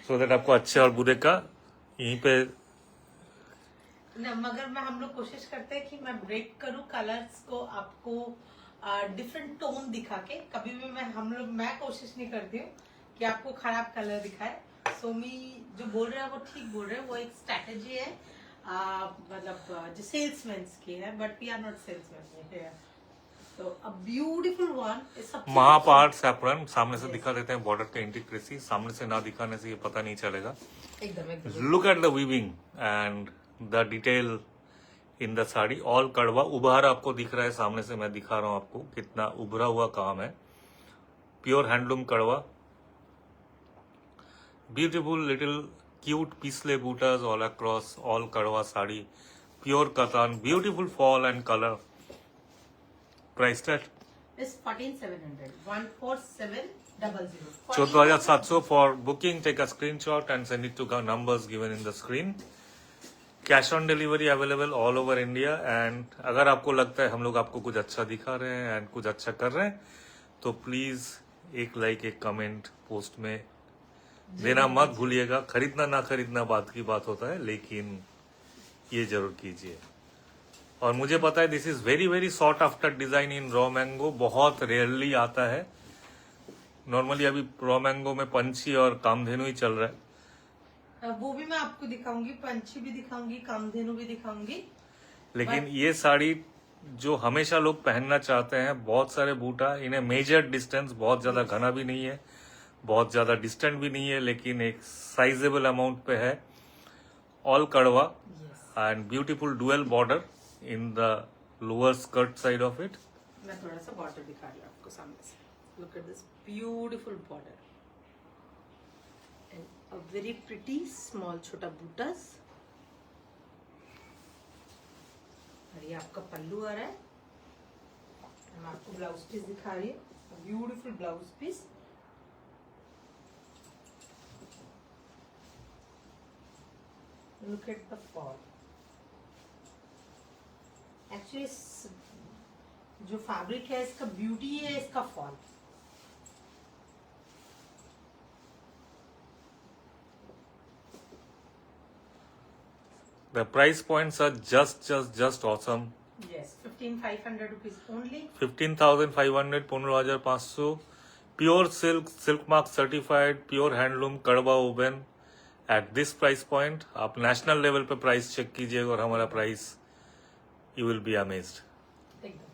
so that आपको अच्छे और बुरे का यहीं पे मगर मैं हम लोग कोशिश करते हैं कि मैं ब्रेक करूं कलर्स को, आपको डिफरेंट टोन दिखा के। कभी भी मैं कोशिश नहीं करती हूँ कि आपको खराब कलर दिखाए। सोमी जो बोल रहे हैं वो ठीक बोल रहे हैं, वो एक स्ट्रेटेजी है, मतलब जो सेल्समैन की है, but we are not salesman. तो अ ब्यूटीफुल वन इज महापाठ सैफरन। सामने से दिखा देते हैं बॉर्डर का इंटीग्रेसी, सामने से ना दिखाने से ये पता नहीं चलेगा। एकदम look at the weaving and the detail in the sari. All कड़वा उभार आपको दिख रहा है, सामने से मैं दिखा रहा हूँ आपको कितना उभरा हुआ काम है। Pure handloom kadwa, beautiful little cute पिछले butas all across, all kadwa sari, pure katan, beautiful fall and colour. Price tag is 14,700, 14700, 14,700 for booking. Take a screenshot and send it to the numbers given in the screen. Cash on delivery available all over India. And अगर आपको लगता है हम लोग आपको कुछ अच्छा दिखा रहे हैं एंड कुछ अच्छा कर रहे हैं, तो प्लीज एक लाइक, एक कमेंट पोस्ट में देना मत भूलिएगा। खरीदना ना खरीदना बात की बात होता है, लेकिन ये जरूर कीजिए। और मुझे पता है this is very very sought after design in raw mango, बहुत रेयरली आता है। नॉर्मली अभी रॉ मैंगो में पंछी और कामधेनु ही चल रहा है। वो भी मैं आपको दिखाऊंगी, पंछी भी दिखाऊंगी, कामधेनु भी दिखाऊंगी। लेकिन ये साड़ी जो हमेशा लोग पहनना चाहते हैं, बहुत सारे बूटा, इन्हें मेजर डिस्टेंस, बहुत ज्यादा घना भी नहीं है, बहुत ज्यादा डिस्टेंट भी नहीं है, लेकिन एक साइजेबल अमाउंट पे है। ऑल कड़वा and beautiful dual border in the lower skirt side of it. मैं थोड़ा सा बॉर्डर दिखा रही हूँ आपको सामने से। Look at this beautiful border and a very pretty small छोटा बूटास। और ये आपका पल्लू आ रहा है। मैं आपको ब्लाउज पीस दिखा रही हूँ, beautiful blouse piece. Look at the fall. Actually जो फैब्रिक है इसका ब्यूटी है इसका fall. The price points are just awesome. Yes, 15,500 rupees only. 15,500, 15,500. Pure silk, silk mark certified, pure handloom, kadwa woven, at this price point आप national level पे price check कीजिए और हमारा price you will be amazed. एकदम।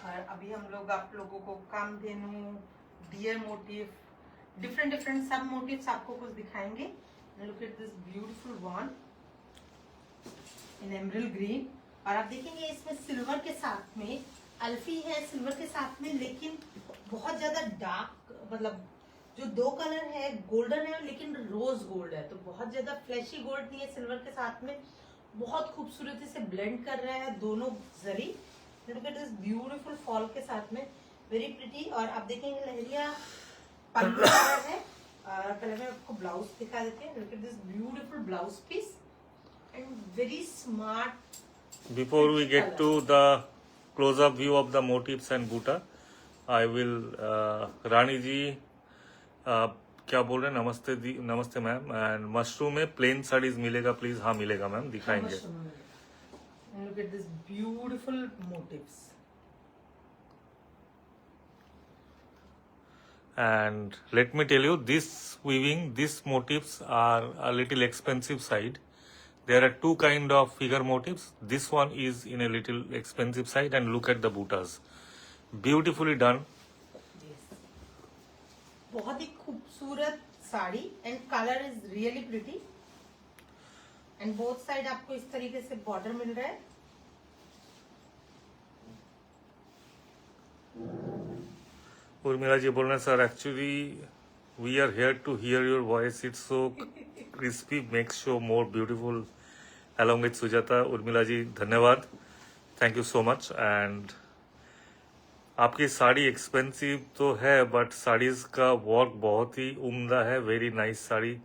और अभी हम लोग आप लोगों को Kamdhenu, dear motif, different different सब मोटिव्स आपको कुछ दिखाएंगे। Look at this beautiful one in emerald green. और आप देखेंगे इसमें सिल्वर के साथ में अल्फी है, सिल्वर के साथ में, लेकिन बहुत ज्यादा डार्क, मतलब जो दो कलर है गोल्डन है लेकिन रोज गोल्ड है, तो बहुत ज्यादा फ्लैशी गोल्ड नहीं है, सिल्वर के साथ में बहुत खूबसूरती से ब्लेंड कर रहा है दोनों zari. Look at this beautiful fall के साथ में, वेरी प्रिटी। और आप देखेंगे लहरिया पल्लू कलर है। और पहले मैं आपको ब्लाउज दिखा देती हूँ। Look at this beautiful blouse piece and very smart. Before we get to the close-up view of the motifs and buta, I will रानी जी क्या बोल रहे हैं? नमस्ते दी, नमस्ते मैम। एंड मशरूम में प्लेन साड़ीज मिलेगा प्लीज? हाँ मिलेगा मैम, दिखाएंगे। Look at this beautiful motifs. And let me tell you, this weaving, these motifs are a little expensive side. There are two kind of figure motifs. This one is in a little expensive side, and look at the butas. Beautifully done. Yes. बहुत ही खूबसूरत sari and colour is really pretty. And both side आपको इस तरीके से border मिल रहा है। उर्मिला जी बोल रहे हैं, sir actually we are here to hear your voice, it's so crispy, makes show more beautiful along with Sujata. Urmila ji धन्यवाद, thank you so much. And आपकी साड़ी एक्सपेंसिव तो है बट साड़ीज का वर्क बहुत ही उम्दा है, वेरी नाइस साड़ी।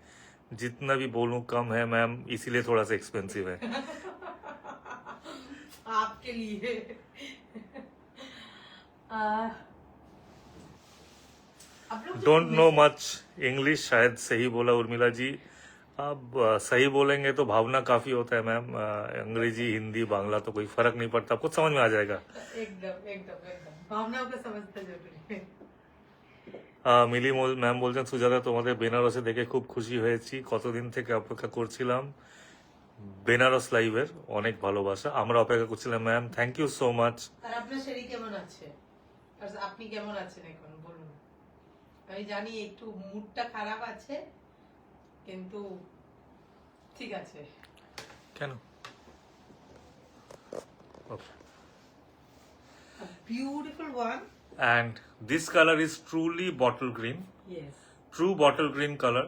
जितना भी बोलूं कम है मैम, इसीलिए थोड़ा सा एक्सपेंसिव है। आपके लिए डोंट नो मच इंग्लिश, शायद सही बोला उर्मिला जी। अब सही बोलेंगे तो भावना काफी होता है मैम। अंग्रेजी, हिंदी, बांग्ला तो कोई फर्क नहीं पड़ता, कुछ समझ में आ जाएगा। एकदम एकदम एकदम भावनाओं को समझना जरूरी है। মিলি ম্যাম বলছেন, সুজাতা তোমাদের বেনারসে দেখে খুব খুশি হয়েছি, কতদিন থেকে অপেক্ষা করছিলাম বেনারস লাইভের, অনেক ভালোবাসা, আমরা অপেক্ষা করছিলাম ma'am, thank you so much. আর আপনার শরীর কেমন আছে? আর আপনি কেমন আছেন এখন বলুন। আমি জানি একটু মুডটা খারাপ আছে, কিন্তু ঠিক আছে। কেন? Beautiful one. And this colour is truly bottle green, yes, true bottle green colour.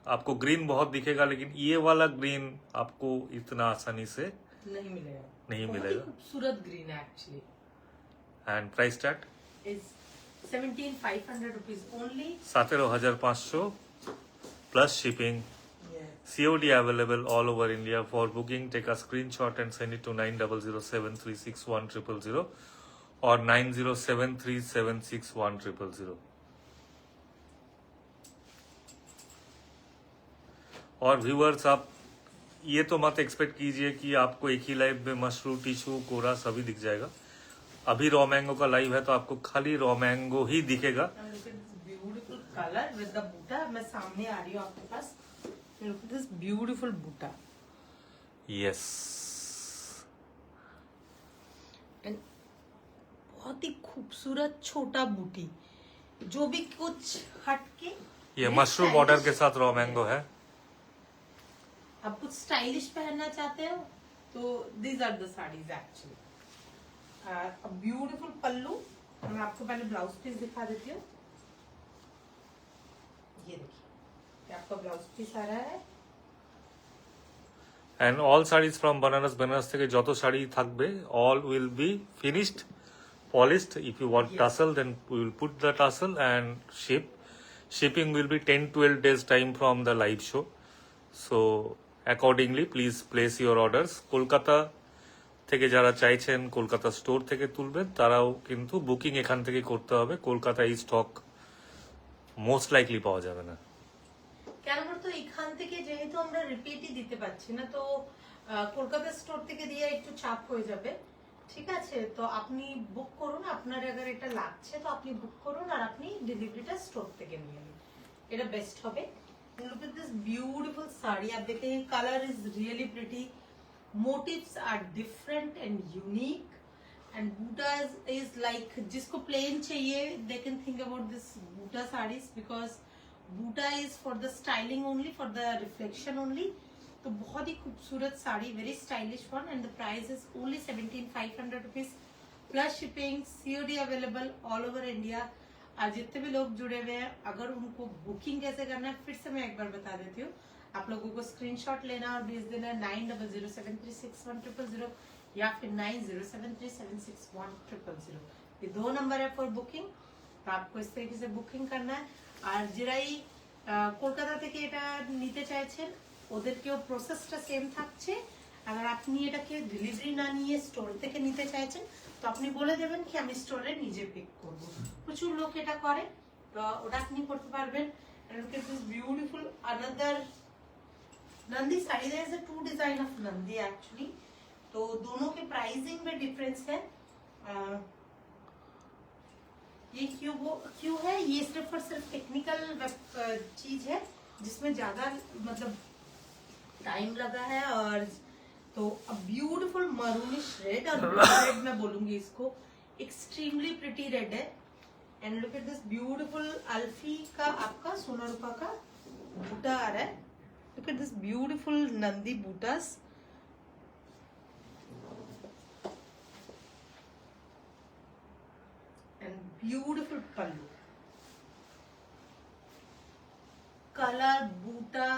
आपको ग्रीन बहुत दिखेगा लेकिन ये वाला ग्रीन आपको इतना आसानी से नहीं मिलेगा, नहीं बहुत ही मिलेगा। खूबसूरत ग्रीन है actually. And price tag is 17,500 rupees only. 17,500 plus shipping. COD available all over India. For booking, take a screenshot and send it to 9007361000 or 9073761000. और व्यूअर्स, आप ये तो मत एक्सपेक्ट कीजिए कि आपको एक ही लाइव में मशरूम, टिश्यू, कोरा सभी दिख जाएगा। अभी रॉ मैंगो का लाइव है तो आपको खाली रॉ मैंगो ही दिखेगा। ब्यूटीफुल कलर विद द बूटा। मैं सामने आ रही हूँ आपके पास। Look at this beautiful butta. Yes. And बहुत ही खूबसूरत छोटा बूटी, जो भी कुछ हटके। ये मशरूम बॉर्डर के साथ रॉ मैंगो है। आप कुछ स्टाइलिश पहनना चाहते हो तो these are the sarees actually. Beautiful pallu. मैं आपको पहले ब्लाउज पीस दिखा देती हूँ। ये देखिए, आपका ब्लाउज पीस आ रहा है। And all sarees from Banaras, Banaras থেকে যত শাড়ি থাকবে all will be finished, polished. If you want tassel, then we will put the tassel and ship. Shipping will be 10-12 days time from the live show. So accordingly, please place your orders. Kolkata থেকে যারা চাইছেন Kolkata store থেকে তুলবেন, তারাও কিন্তু booking এখান থেকে করতে হবে। কলকাতায় স্টক মোস্ট লাইকলি পাওয়া যাবে না। কেন বলতো, এখান থেকে যেহেতু আমরা রিপিটই দিতে পারছি না, তো কলকাতা স্টোর থেকে দিয়ে একটু চাপ হয়ে যাবে। ঠিক আছে, তো আপনি বুক করুন, আপনার अगर এটা লাগছে তো আপনি বুক করুন আর আপনি ডেলিভারিটা স্টোর থেকে নিয়ে নিন, এটা বেস্ট হবে। Look at this beautiful sari, आप देखें colour is really pretty, motifs are different and unique and buta is like जिसको प्लेन चाहिए they can think about this buta saris because buta is for the styling only, for the reflection only. तो बहुत ही खूबसूरत sari, very stylish one and the price is only 17,500 rupees plus shipping, COD available all over India. आज जितने भी लोग जुड़े हुए हैं, अगर उनको बुकिंग कैसे करना है फिर से मैं एक बार बता देती हूँ। आप लोगों को स्क्रीनशॉट लेना और भेज देना 9007361000 या फिर 9073761000। ये 2 नंबर है फॉर बुकिंग। तो आपको इस तरीके से बुकिंग करना है। আর যেরাই কলকাতা থেকে এটা নিতে চাইছেন ওদেরকেও প্রসেসটা সেম থাকছে। अगर আপনি এটাকে ডেলিভারি না নিয়ে স্টোর থেকে নিতে চাইছেন তো আপনি বলে দেবেন কি আমি স্টোরে নিজে পিক করব। প্রচুর লোক এটা করে, তো ওটা আপনি করতে পারবেন। and look at this beautiful another Nandi sari, there is a 2 design of Nandi actually, तो दोनों के प्राइसिंग में डिफरेंस है। ये क्यों है, ये सिर्फ और सिर्फ टेक्निकल चीज है जिसमें ज्यादा मतलब टाइम लगा है। और तो अ ब्यूटीफुल मरूनिश रेड, और रेड मैं बोलूंगी इसको, एक्सट्रीमली प्रिटी रेड है। And look at this beautiful अल्फी का आपका सोना रूपा का बूटा आ रहा है। लुक एट दिस ब्यूटीफुल नंदी butas, and beautiful pallu, color boota,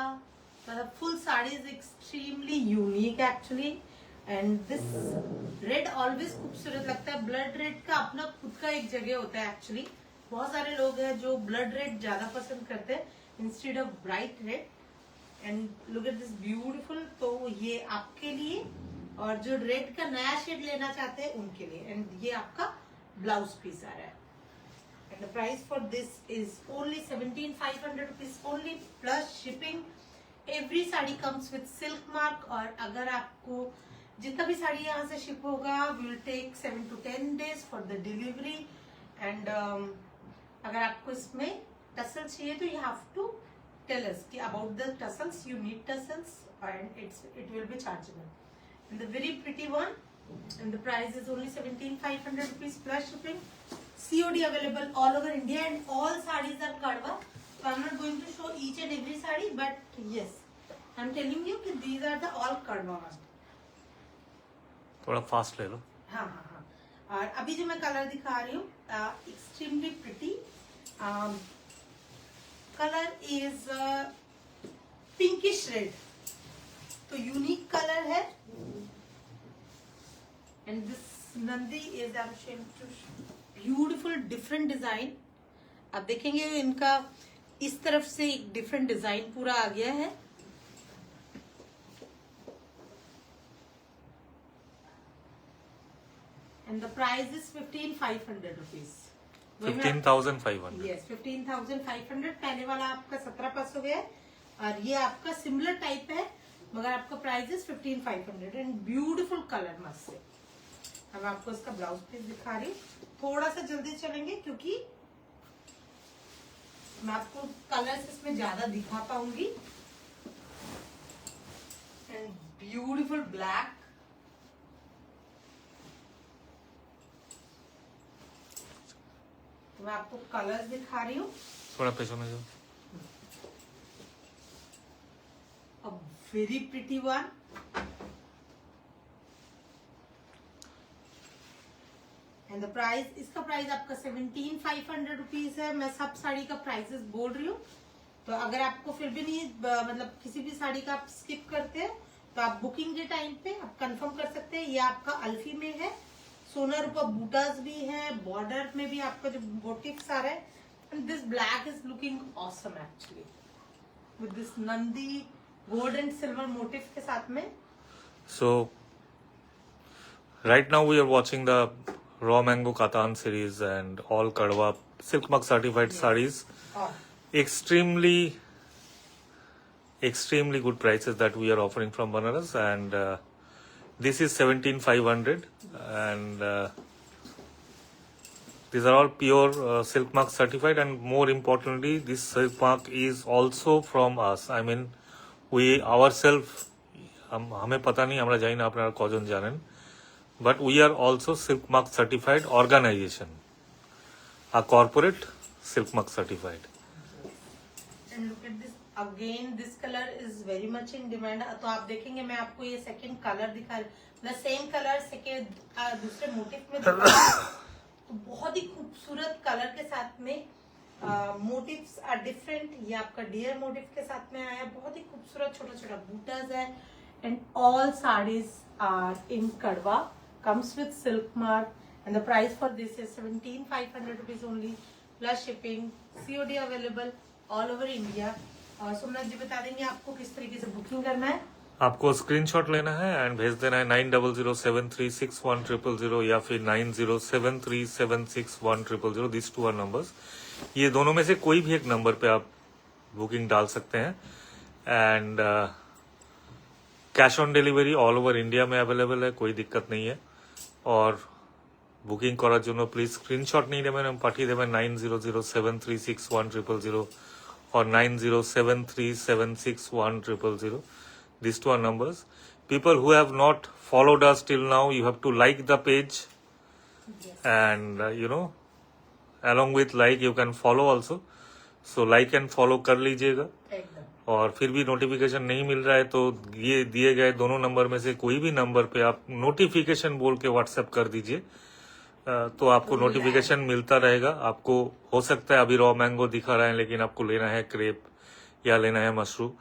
full saree is extremely unique actually। and this red always खूबसूरत लगता है। ब्लड रेड का अपना खुद का एक जगह होता है एक्चुअली। बहुत सारे लोग हैं जो ब्लड रेड ज्यादा पसंद करते हैं instead of bright red. And look at this beautiful, तो ये आपके लिए और जो रेड का नया शेड लेना चाहते हैं उनके लिए। एंड ये आपका ब्लाउज पीस आ रहा है। And the price for this is only 17,500 rupees only plus shipping। Every sari comes with silk mark। और अगर आपको जितना भी साड़ी यहाँ से शिप होगा we will take 7 to 10 days for the delivery। and अगर आपको इसमें टसल चाहिए तो you have to tell us कि about the tassels, you need tassels and it will be chargeable। and the very pretty one, and the price is only 17,500 rupees plus shipping, COD available all over India and all sarees are kadwa। so I'm not going to show each and every saree, but yes I'm telling you कि these are the all kadwa ones। थोड़ा fast ले लो। हाँ हाँ हाँ। और अभी जो मैं कलर दिखा रही हूँ extremely pretty colour is pinkish red, तो यूनिक कलर है। And this Nandi is beautiful different design. आप देखेंगे इनका इस तरफ से एक डिफरेंट डिजाइन पूरा आ गया है। And the price is 15,500 rupees. 15,500। Yes 15,500। पहले वाला आपका 17,500 हो गया है और ये आपका सिमिलर टाइप है मगर आपका price is 15,500 and beautiful colour मस्त से। अब आपको इसका ब्लाउज पीस दिखा रही हूँ, थोड़ा सा जल्दी चलेंगे क्योंकि मैं आपको कलर्स इसमें ज्यादा दिखा पाऊंगी। एंड ब्यूटीफुल ब्लैक, मैं आपको कलर्स दिखा रही हूँ। थोड़ा पीछे में जाओ। A very pretty one, and the price, इसका प्राइस आपका 17,500 रुपीज है। मैं सब साड़ी का प्राइसेस बोल रही हूँ, तो अगर आपको फिर भी नहीं मतलब किसी भी साड़ी का आप स्किप करते हैं तो आप बुकिंग के टाइम पे आप कंफर्म कर सकते हैं। ये आपका अल्फी में है, सोना रूपा बूटास भी है, बॉर्डर में भी आपका जो मोटिव्स आ रहा है। And this black is looking awesome actually with this Nandi gold and silver motive के साथ में। So right now we are watching the raw mango katan series and all kadwa silk mark certified sarees, और extremely good prices that we are offering from Banaras, and This is 17,500 and these are all pure silk mark certified, and more importantly this silk mark is also from us. I mean we ourselves, हमें पता नहीं, আমরা জানি না আপনারা কজন জানেন, but we are also silk mark certified organization, a corporate silk mark certified. And look at this again, this color is very much in demand. तो आप देखेंगे मैं आपको ये सेकंड कलर दिखा रही, सेम कलर सेकंड दूसरे मोटिव में दिखा तो बहुत ही खूबसूरत कलर के साथ में मोटिव्स आर डिफरेंट. ये आपका डियर मोटिव के साथ में आया, बहुत ही खूबसूरत छोटा छोटा बूटाज है. And all saris are in kadwa, comes with silk mark, and the price for this is 17,500 rupees only plus shipping. COD available all over India. और सोमनाथ जी बता देंगे आपको किस तरीके से बुकिंग करना है. आपको स्क्रीनशॉट लेना है एंड भेज देना है 9007361000 या फिर 9073761000. This two are numbers. ये दोनों में से कोई भी एक नंबर पे आप बुकिंग डाल सकते हैं and cash on delivery all over India में अवेलेबल है, कोई दिक्कत नहीं है. और বুকিং করার জন্য প্লিজ স্ক্রিনশট নিয়ে নেবেন এবং পাঠিয়ে দেবেন 9007361000 or 9073761000. These two are numbers. People who have not followed us till now, you have to like the page. Yes. And along with like you can follow also. So like and follow कर लीजिएगा. एकदम. और फिर भी notification नहीं मिल रहा है तो ये दिए गए दोनों नंबर में से कोई भी नंबर पे आप नोटिफिकेशन बोल के व्हाट्सएप कर दीजिए, तो आपको नोटिफिकेशन मिलता रहेगा. आपको हो सकता है अभी रॉ मैंगो दिखा रहे हैं लेकिन आपको लेना है क्रेप या लेना है मशरूम,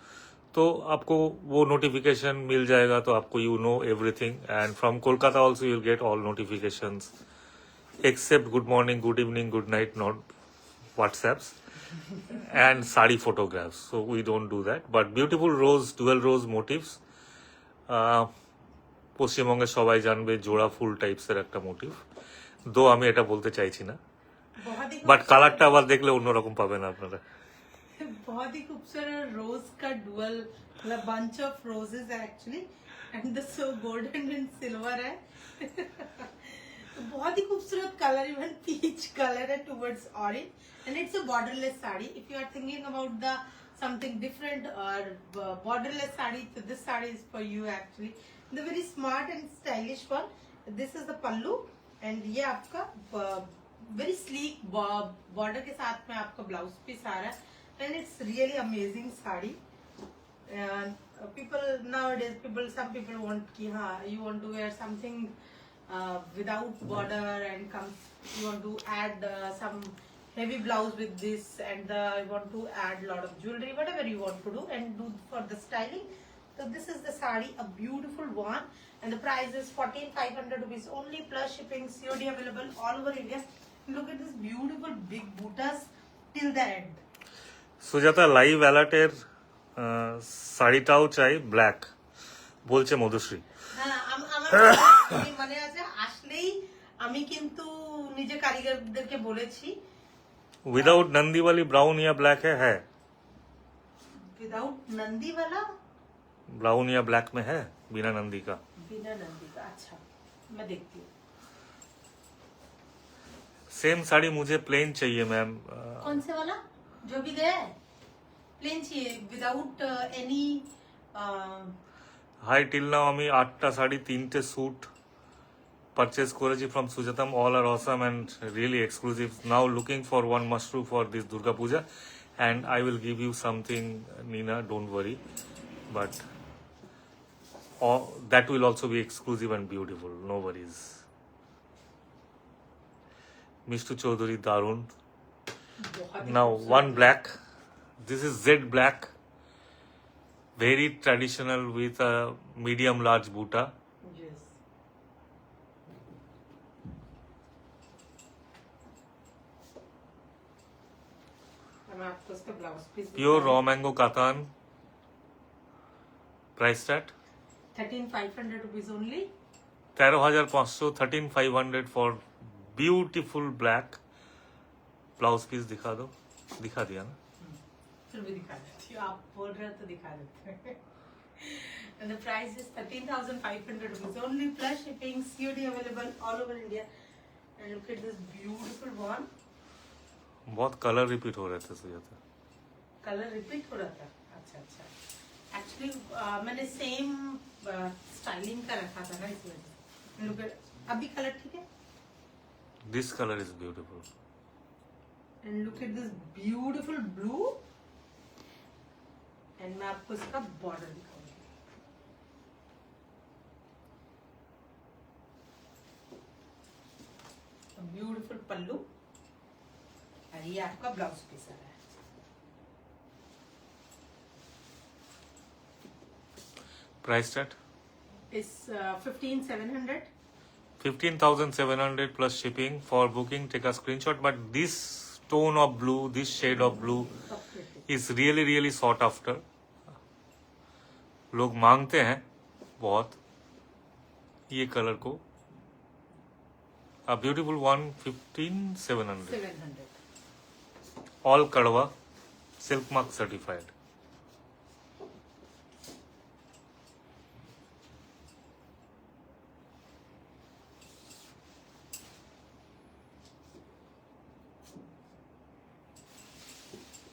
तो आपको वो नोटिफिकेशन मिल जाएगा. तो आपको you know everything. And from Kolkata also you'll get all notifications except good morning, good evening, good night, not WhatsApps and sari photographs. So we don't do that. But beautiful rose, dual rose motifs. পশ্চিমবঙ্গে সবাই জানবে জোড়া ফুল টাইপসের একটা motive, দো আমি এটা বলতে চাইছি না, বাট কালারটা আবার দেখলে অন্যরকম পাবেন আপনারা. बहुत ही खूबसूरत रोज का डुअल, मतलब बंच ऑफ रोजेस है actually, and the so golden and silver है. बहुत ही खूबसूरत कलर, इवन पीच कलर है towards orange, and it's a borderless sari. If you are thinking about the something different और बॉर्डरलेस साड़ी, तो this sari is for you actually. The very smart and stylish one. This is the pallu and ये आपका very sleek border के साथ में आपका blouse piece आ रहा है. And it's really amazing sari. People nowadays, some people want कि हाँ you want to wear something without border and you want to add some heavy blouse with this, and you want to add lot of jewelry, whatever you want to do and do for the styling. So this is the sari, a beautiful one, and the price is 14,500 rupees only plus shipping. COD available all over India. Look at this beautiful big bootas till the end. Sujata live অ্যালার্টের শাড়িটাও চাই black বলছে মধুশ্রী. মানে আছে আসলেই আমি কিন্তু নিজে কারিগরদেরকে বলেছি विदाउट नंदी वाली ब्राउन या ब्लैक है विदाउट नंदी वाला ब्राउन या ब्लैक में है, बिना नंदी का. बिना नंदी का. अच्छा मैं देखती हूँ. सेम साड़ी मुझे प्लेन चाहिए मैम. कौन से वाला जो भी गया है प्लेन चाहिए without any. High till now আমি 8টা শাড়ি 3টে স্যুট purchase করেছি from Sujatam. All are awesome and really exclusive. Now looking for one mushroom for this Durga Puja, and I will give you something, Nina, don't worry, but that will also be exclusive and beautiful, no worries. Mishtu Chaudhary Darun. Now one black, this is Z black, very traditional with a medium large buta. Yes. मैं आपको इसका blouse piece Pure raw mango katan. Price tag 13,500 rupees only. 13,500, 13,500 for beautiful black. Blouse piece दिखा दो. दिखा दिया ना. फिर भी दिखा देती हूँ, आप बोल रहे हो तो दिखा देते हैं. and the price is 13,500 rupees only plus shipping, COD available all over India. And look at this beautiful one. बहुत कलर रिपीट हो रहे थे सुजाता। कलर रिपीट हो रहा था? अच्छा अच्छा। एक्चुअली मैंने सेम स्टाइलिंग का रखा था ना इस वजह से। लुक एट अभी कलर ठीक है। This colour is beautiful. And look at this beautiful blue. And मैं आपको इसका बॉर्डर दिखाऊंगी। ब्यूटीफुल पल्लू और ये आपका ब्लाउज पीस आ रहा है। प्राइस स्टार्ट इस 15,700। 15,700 plus shipping. For booking, take a screenshot. But this tone of blue, this shade of blue is really really sought after. लोग मांगते हैं बहुत ये कलर को। A beautiful one, 15,700. 700। All Kadwa, silk mark certified.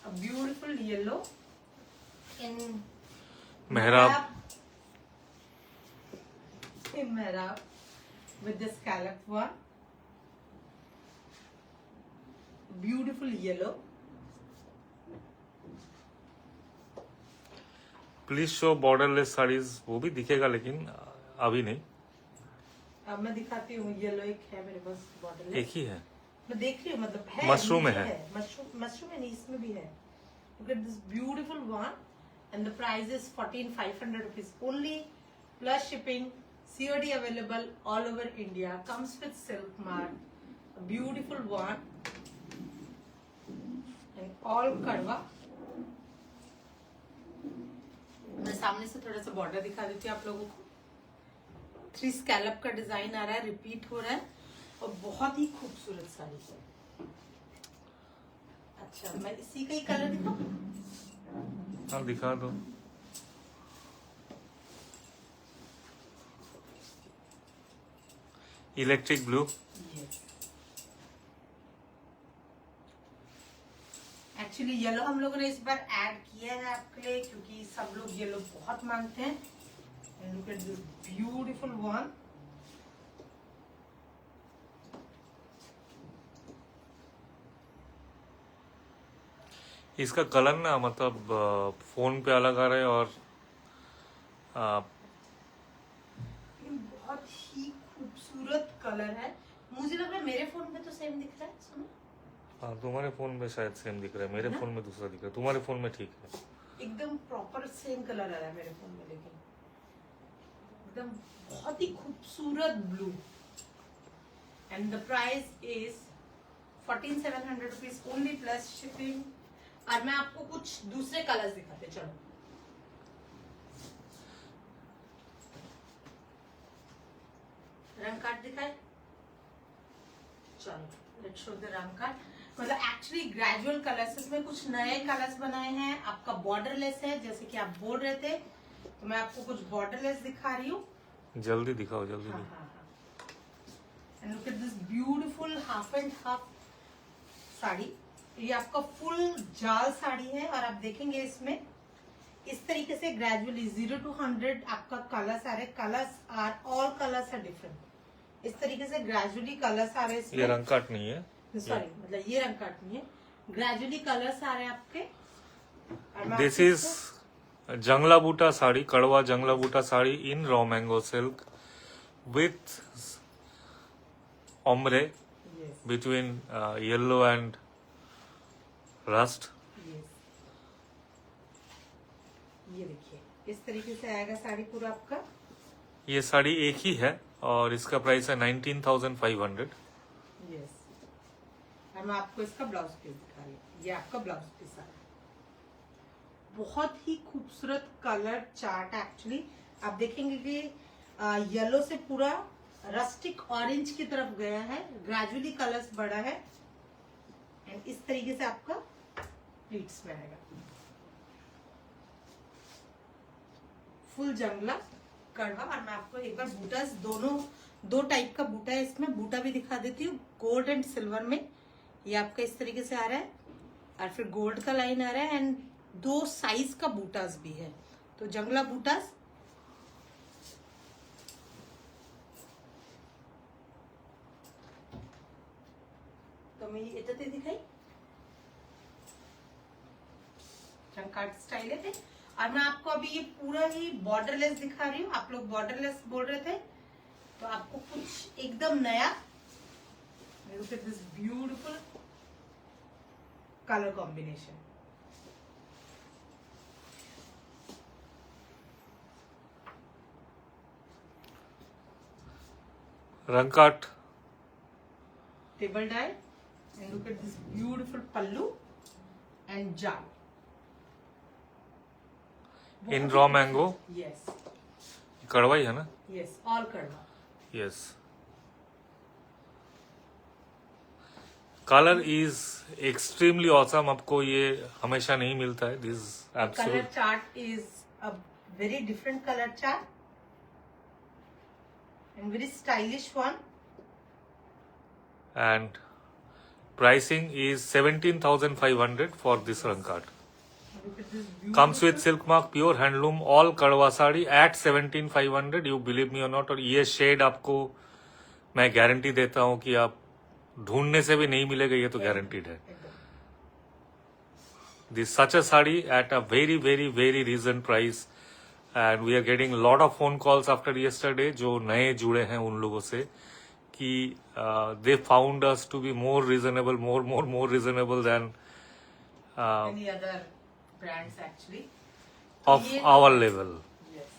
A beautiful yellow in मेहराब in mehrab with the scallop one. Beautiful yellow. Please show borderless saris, वो भी दिखेगा लेकिन अभी नहीं। अब मैं दिखाती हूँ। येलो एक है मेरे पास बॉटल। एक ही है, मैं देख रही हूँ, मतलब है मशरूम में है। मशरूम है नहीं, इसमें भी है। Look at this beautiful one and the price is 14,500 rupees only plus shipping, COD available all over India, comes with silk mark, a beautiful one and all kadwa। मैं सामने से थोड़ा सा बॉर्डर दिखा देती हूँ आप लोगों को। 3 स्कैलप का डिजाइन आ रहा है, रिपीट हो रहा है और बहुत ही खूबसूरत साड़ी है। अच्छा, मैं इसी का ही कलर दिखाऊं? हाँ दिखा दो। Electric blue. एक्चुअली येलो हम लोगों ने इस बार ऐड किया है आपके लिए क्योंकि सब लोग येलो बहुत मांगते हैं। Look at this beautiful one. इसका कलर ना मतलब फोन पे अलग आ रहा है और बहुत ही खूबसूरत कलर है। मुझे लग रहा है मेरे फोन में तो सेम दिख रहा है। सुनो, हाँ तुम्हारे फोन में शायद सेम दिख रहा है, मेरे फोन में दूसरा दिख रहा है, तुम्हारे फोन में ठीक है। एकदम प्रॉपर सेम कलर आ रहा है मेरे फोन में, लेकिन एकदम बहुत ही खूबसूरत blue. And the price is 14,700 rupees only plus shipping. और मैं आपको कुछ दूसरे कलर्स दिखाते, चलो। रंग कार्ड दिखाए, चलो लेट्स शो द रंग कार्ड। मतलब एक्चुअली ग्रेजुअल कलर्स, इसमें कुछ नए कलर्स बनाए हैं। आपका बॉर्डरलेस है जैसे कि आप बोल रहे थे, तो मैं आपको कुछ बॉर्डरलेस दिखा रही हूँ। जल्दी दिखाओ जल्दी। हाँ हाँ हाँ। And look at this beautiful half and half sari. ये आपका फुल जाल साड़ी है और आप देखेंगे इसमें इस तरीके से ग्रेजुअली 0 to 100 आपका कलर्स आ रहे। Colours are all colours are different. इस तरीके से ग्रेजुअली कलर्स आ रहे हैं। ये रंग काट नहीं है, सॉरी, मतलब ये रंग काट नहीं है, ग्रेजुअली कलर्स आ रहे हैं आपके। दिस इज जंगला buta sari, kadwa jangla buta sari in raw mango silk with ombre between yellow and rust. ये देखिए इस तरीके से आएगा साड़ी पूरा आपका। ये साड़ी एक ही है और इसका प्राइस है 19,500। यस, और मैं आपको इसका ब्लाउज पीस दिखा रही हूँ। ये आपका ब्लाउज पीस आ रहा है। बहुत ही खूबसूरत कलर चार्ट। एक्चुअली आप देखेंगे कि येलो से पूरा रस्टिक ऑरेंज की तरफ गया है, ग्रेजुअली कलर्स बढ़ा है। एंड इस तरीके से आपका प्लीट्स में आएगा। फुल जंगला कड़वा। और मैं आपको एक बार बूटास दो टाइप का बूटा है, इसमें बूटा भी दिखा देती हूँ। गोल्ड एंड सिल्वर में ये आपका इस तरीके से आ रहा है, और फिर गोल्ड का लाइन आ रहा है, एंड 2 साइज का बूटास भी है। तो जंगला बूटास तो मैं ये दिखाई कार्ड स्टाइल है। और मैं आपको अभी ये पूरा ही बॉर्डरलेस दिखा रही हूँ। आप लोग बॉर्डरलेस बोल रहे थे, तो आपको कुछ एकदम नया, look at this beautiful colour combination. रंग काट, table dye, and look at this beautiful pallu and jal. In raw mango, Yes, कड़वा ही है ना? yes, all kadwa. Yes. Colour is extremely awesome, आपको ये हमेशा नहीं मिलता है। This Color absolute chart is a very different color chart and very stylish one. and pricing is 17,500 for this rang cart. Look at this beautiful. Comes with silk mark, pure handloom, all kadwa sari at 17,500. You believe me or not? और ये shade आपको मैं guarantee देता हूँ कि आप ढूंढने से भी नहीं मिलेगा, ये तो गारंटीड है। This such a sari at a very very very reasonable price, and we are getting a lot of phone calls after yesterday जो नए जुड़े हैं उन लोगों से कि they found us to be more reasonable, more reasonable than Any other brands actually. of our level. Yes.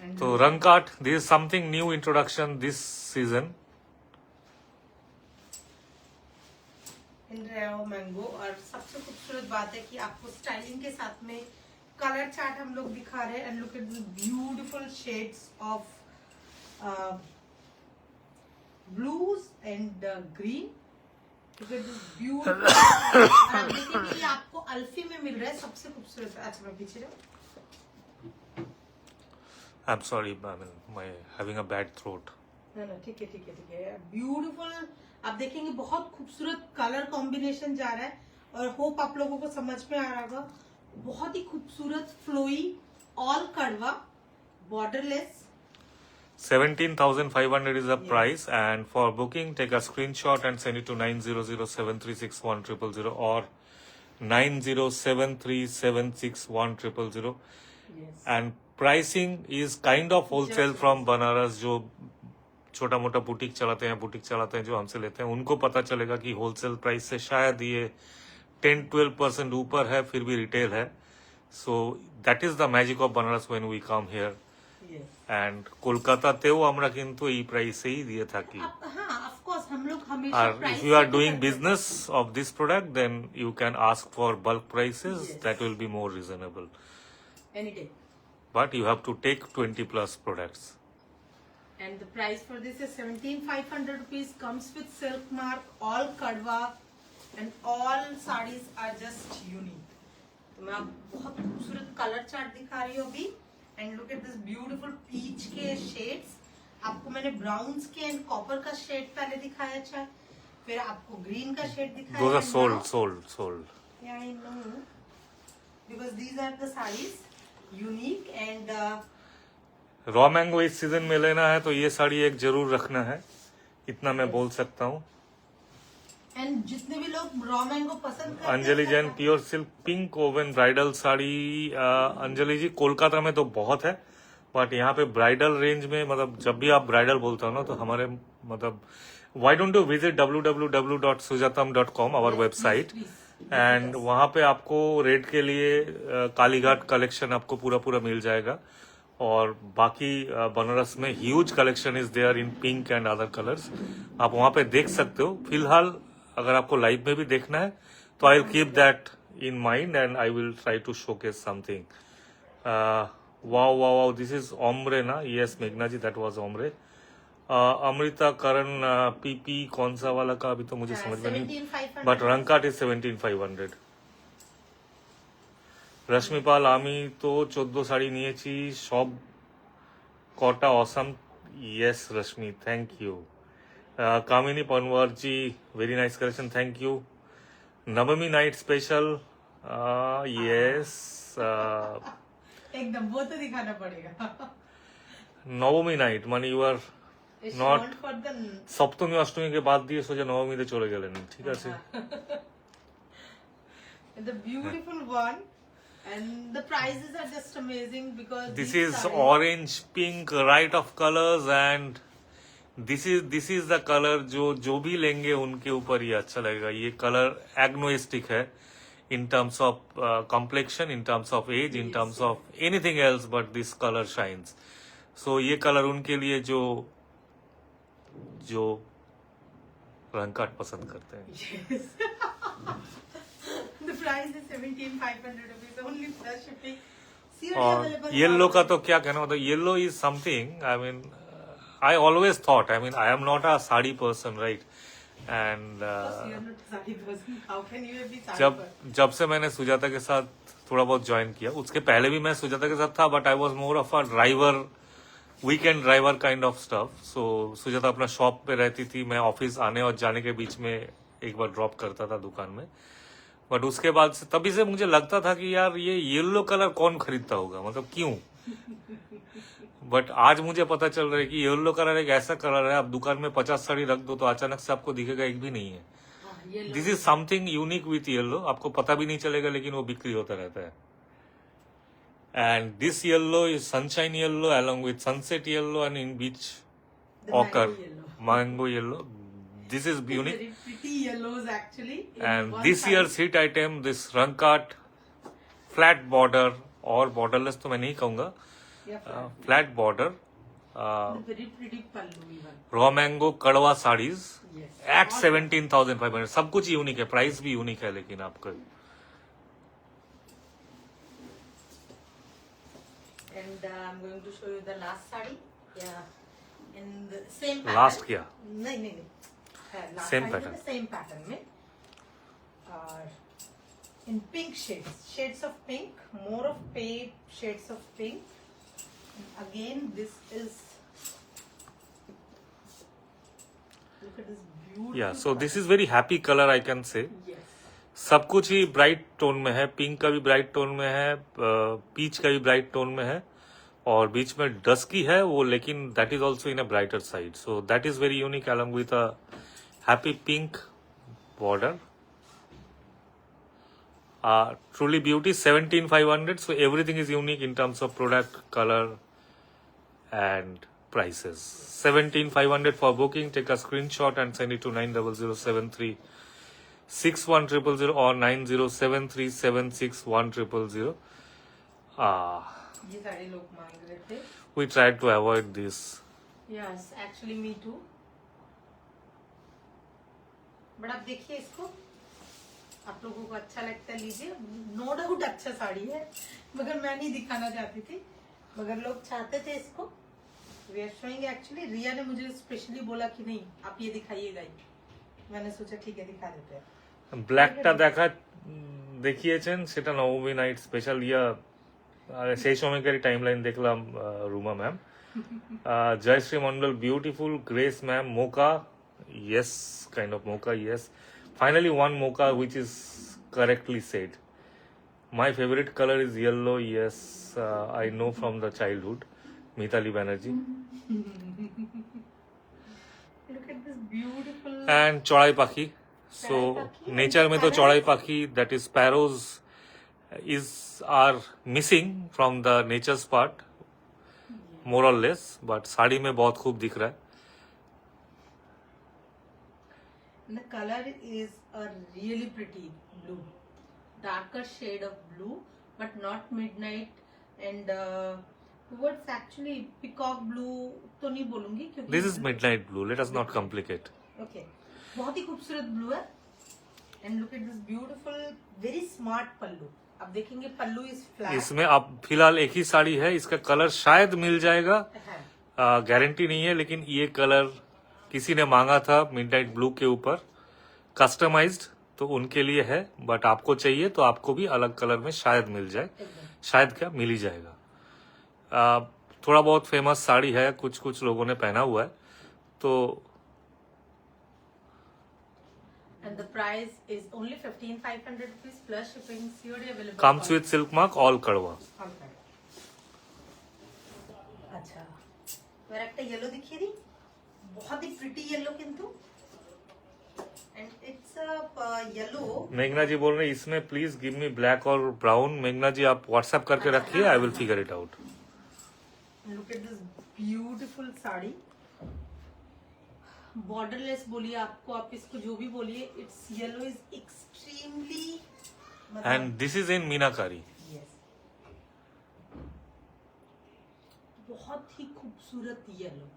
And So Rangkat, this is something new introduction this season. In raw mango. और सबसे खूबसूरत बात है कि आपको styling के साथ में कलर चार्ट हम लोग दिखा रहे हैं। And look at this beautiful shades of blues and green. Look at this beautiful. आप देखेंगे ये आपको अल्फी में मिल रहा है, सबसे खूबसूरत। अच्छा मैं पीछे जाऊँ। I'm sorry, I mean, my having a bad throat. ना ठीक है ठीक है ठीक है। ब्यूटीफुल, आप देखेंगे बहुत खूबसूरत कलर कॉम्बिनेशन जा रहा है, और होप आप लोगों को समझ में आ रहा होगा। बहुत ही खूबसूरत फ्लोई, ऑल कड़वा, borderless. 17,500 is the Yes. price, and for booking, take a screenshot and send it to 9007361000 or 9073761000. Yes. And pricing is kind of wholesale Just from Banaras, जो छोटा मोटा बुटीक चलाते हैं जो हमसे लेते हैं, उनको पता चलेगा कि होलसेल प्राइस से शायद ये 10-12% ऊपर है, फिर भी रिटेल है। So that is the magic of Banaras when we come here. Yes. And कोलकातातेও আমরা কিন্তু এই প্রাইসেই দিয়ে থাকি। हाँ ऑफ कोर्स हम लोग हमेशा আর price if you are से doing करते हैं। business of this product, then you can ask for bulk prices. Yes. That will be more reasonable. Any day. But you have to take 20 plus products. And the price for this is 17,500 rupees. Comes with silk mark, all kadwa, and all sarees are just unique. तो मैं आपको बहुत खूबसूरत colour chart दिखा रही हूँ अभी। And look at this beautiful peach के शेड्स। आपको मैंने ब्राउन्स के एंड कॉपर का शेड पहले दिखाया, अच्छा फिर आपको ग्रीन का शेड दिखाया। Those are and sold, now- sold. Yeah, I know. Because these are the sarees, unique and raw mango इस सीजन में लेना है तो ये साड़ी एक जरूर रखना है, इतना मैं बोल सकता हूँ। एंड जितने भी लोग रॉ मैंगो पसंद करते हैं, Anjali Jain pure silk pink woven bridal sari. Anjali ji Kolkata में तो बहुत है, बट यहाँ पे ब्राइडल रेंज में, मतलब जब भी आप ब्राइडल बोलते हो ना, तो हमारे मतलब why don't you visit www.sujatam.com our website, and वहाँ पे आपको रेट के लिए कालीघाट कलेक्शन आपको पूरा मिल जाएगा। और बाकी बनारस में huge collection is there in pink and other colours, आप वहाँ पे देख सकते हो। फिलहाल अगर आपको लाइव में भी देखना है तो I will keep that in mind and I will try to showcase something. Wow this is ombre ना? यस मेघना ji, that was ombre. Amrita Karan पीपी कौन सा वाला का अभी तो मुझे समझ में नहीं, 17,500 बट रंगकाट इज 17,500। রশ্মিপাল আমি তো 14 শাড়ি নিয়েছি সব কটা awesome yes Rashmi thank you Kamini Panwar ji very nice collection thank you নবमी नाइट स्पेशल यस एकदम वो तो दिखाना पड़ेगा নবমী নাইট মানে you are Not- for the Saptami অষ্টমীকে বাদ দিয়ে সোজা নবমীতে চলে গেলেন ঠিক আছে the beautiful one and the prices are just amazing because This these is sarees- orange pink right of colors and this is the color जो भी लेंगे उनके ऊपर ही अच्छा लगेगा ये कलर एग्नोस्टिक है in terms of complexion in terms of age in terms of anything else but this color shines so ये कलर उनके लिए जो रंग काट पसंद करते हैं Yes. The price is 17,500 rupees only plus shipping. COD और available. येलो का तो क्या कहना होता है yellow is something I mean I always thought I mean I am not a sari person right and Of course, you are not saree person. How can you be saree जब person? जब से मैंने सुजाता के साथ थोड़ा बहुत ज्वाइन किया उसके पहले भी मैं सुजाता के साथ था but I was more of a driver weekend driver kind of stuff so Sujata अपना शॉप पे रहती थी मैं ऑफिस आने और जाने के बीच में एक बार ड्रॉप करता था दुकान में बट उसके बाद से तभी से मुझे लगता था कि यार ये येलो कलर कौन खरीदता होगा मतलब क्यों बट आज मुझे पता चल रहा है कि येलो कलर एक ऐसा कलर है आप दुकान में 50 साड़ी रख दो तो अचानक से आपको दिखेगा एक भी नहीं है हाँ, ये this is something unique with yellow आपको पता भी नहीं चलेगा लेकिन वो बिक्री होता रहता है and this yellow is sunshine yellow along with sunset yellow and in beach The ochre mango yellow. mango yellow this is unique Very pretty yellows actually. in and one this size. year's hit item this rang cut flat border और borderless तो मैं नहीं कहूंगा Yeah, flat border very pretty pallu even. Raw mango कड़वा saris Yes. Eight 17,500 सब कुछ unique है price भी यूनिक है लेकिन आपका And I'm going to show you the last sari. Yeah. In the same pattern. Last क्या नहीं नहीं नहीं last Same sari pattern. में same pattern में और in pink shades of pink, more of pale shades of pink. And again, this is look at this beautiful. या सो this is very happy colour I can say Yes. सब कुछ ही bright tone में है pink का भी bright tone में है peach का भी ब्राइट टोन में है और बीच में डस्की है वो लेकिन that is also in a brighter side so that is very unique along with a happy pink border truly beauty 17,500 so everything is unique in terms of product color and prices 17,500 for booking take a screenshot and send it to 90073 61000 or 9073761000 ये सारे लोग मांग रहे थे. we tried to avoid this Yes, actually me too. But आप देखिए इसको आप लोगों को अच्छा लगता है लीजिए नो डाउट अच्छा साड़ी है मगर मैं नहीं दिखाना चाहती थी मगर लोग चाहते थे इसको वी आर शोइंग एक्चुअली रिया ने मुझे स्पेशली बोला कि नहीं आप ये दिखाइएगा ही मैंने सोचा ठीक है दिखा देते हैं ব্ল্যাকটা দেখা দেখিয়েছেন সেটা নবমী নাইট স্পেশাল সেই সময়কারই টাইমলাইন দেখলাম Ruma ma'am Jayashree Mondal beautiful grace ma'am মোকা yes kind of mocha yes finally one mocha which is correctly said my favorite color is yellow yes I know from the childhood Mitali Banerjee Look at this beautiful and chorai pakhi so Chorai pakhi and nature mein to parrots. chorai pakhi that is sparrows are missing from the nature's part more or less but sari में बहुत खूब दिख रहा है the color is a really pretty blue darker shade of blue but not midnight and towards actually peacock blue तो नहीं बोलूंगी क्योंकि this is midnight blue let us not complicate okay बहुत ही खूबसूरत ब्लू है and look at this beautiful very smart पल्लू अब देखेंगे पल्लू is flat इसमें अब फिलहाल एक ही साड़ी है इसका कलर शायद मिल जाएगा है गारंटी नहीं है लेकिन ये कलर किसी ने मांगा था मिडनाइट ब्लू के ऊपर कस्टमाइज्ड तो उनके लिए है, बट आपको चाहिए तो आपको भी अलग कलर में शायद मिल जाए, एकदम शायद क्या मिल ही जाएगा। थोड़ा बहुत फेमस साड़ी है, कुछ कुछ लोगों ने पहना हुआ है, तो and the price is only 15,500 rupees plus shipping, COD available comes all with silk mark, all कड़वा। okay. আচ্ছা এবার একটা ইয়েলো দেখিয়ে দিই, बहुत ही प्रिटी येलो किंतु एंड इट्स अ येलो। मेघना जी बोल रहे हैं इसमें प्लीज गिव मी ब्लैक और ब्राउन। मेघना जी आप व्हाट्सएप करके रखिए, I will figure it out. Look at this beautiful sari, borderless बोलिए आपको, आप इसको जो भी बोलिए, it's yellow is extremely and this is in meenakari. Yes, बहुत ही खूबसूरत येलो,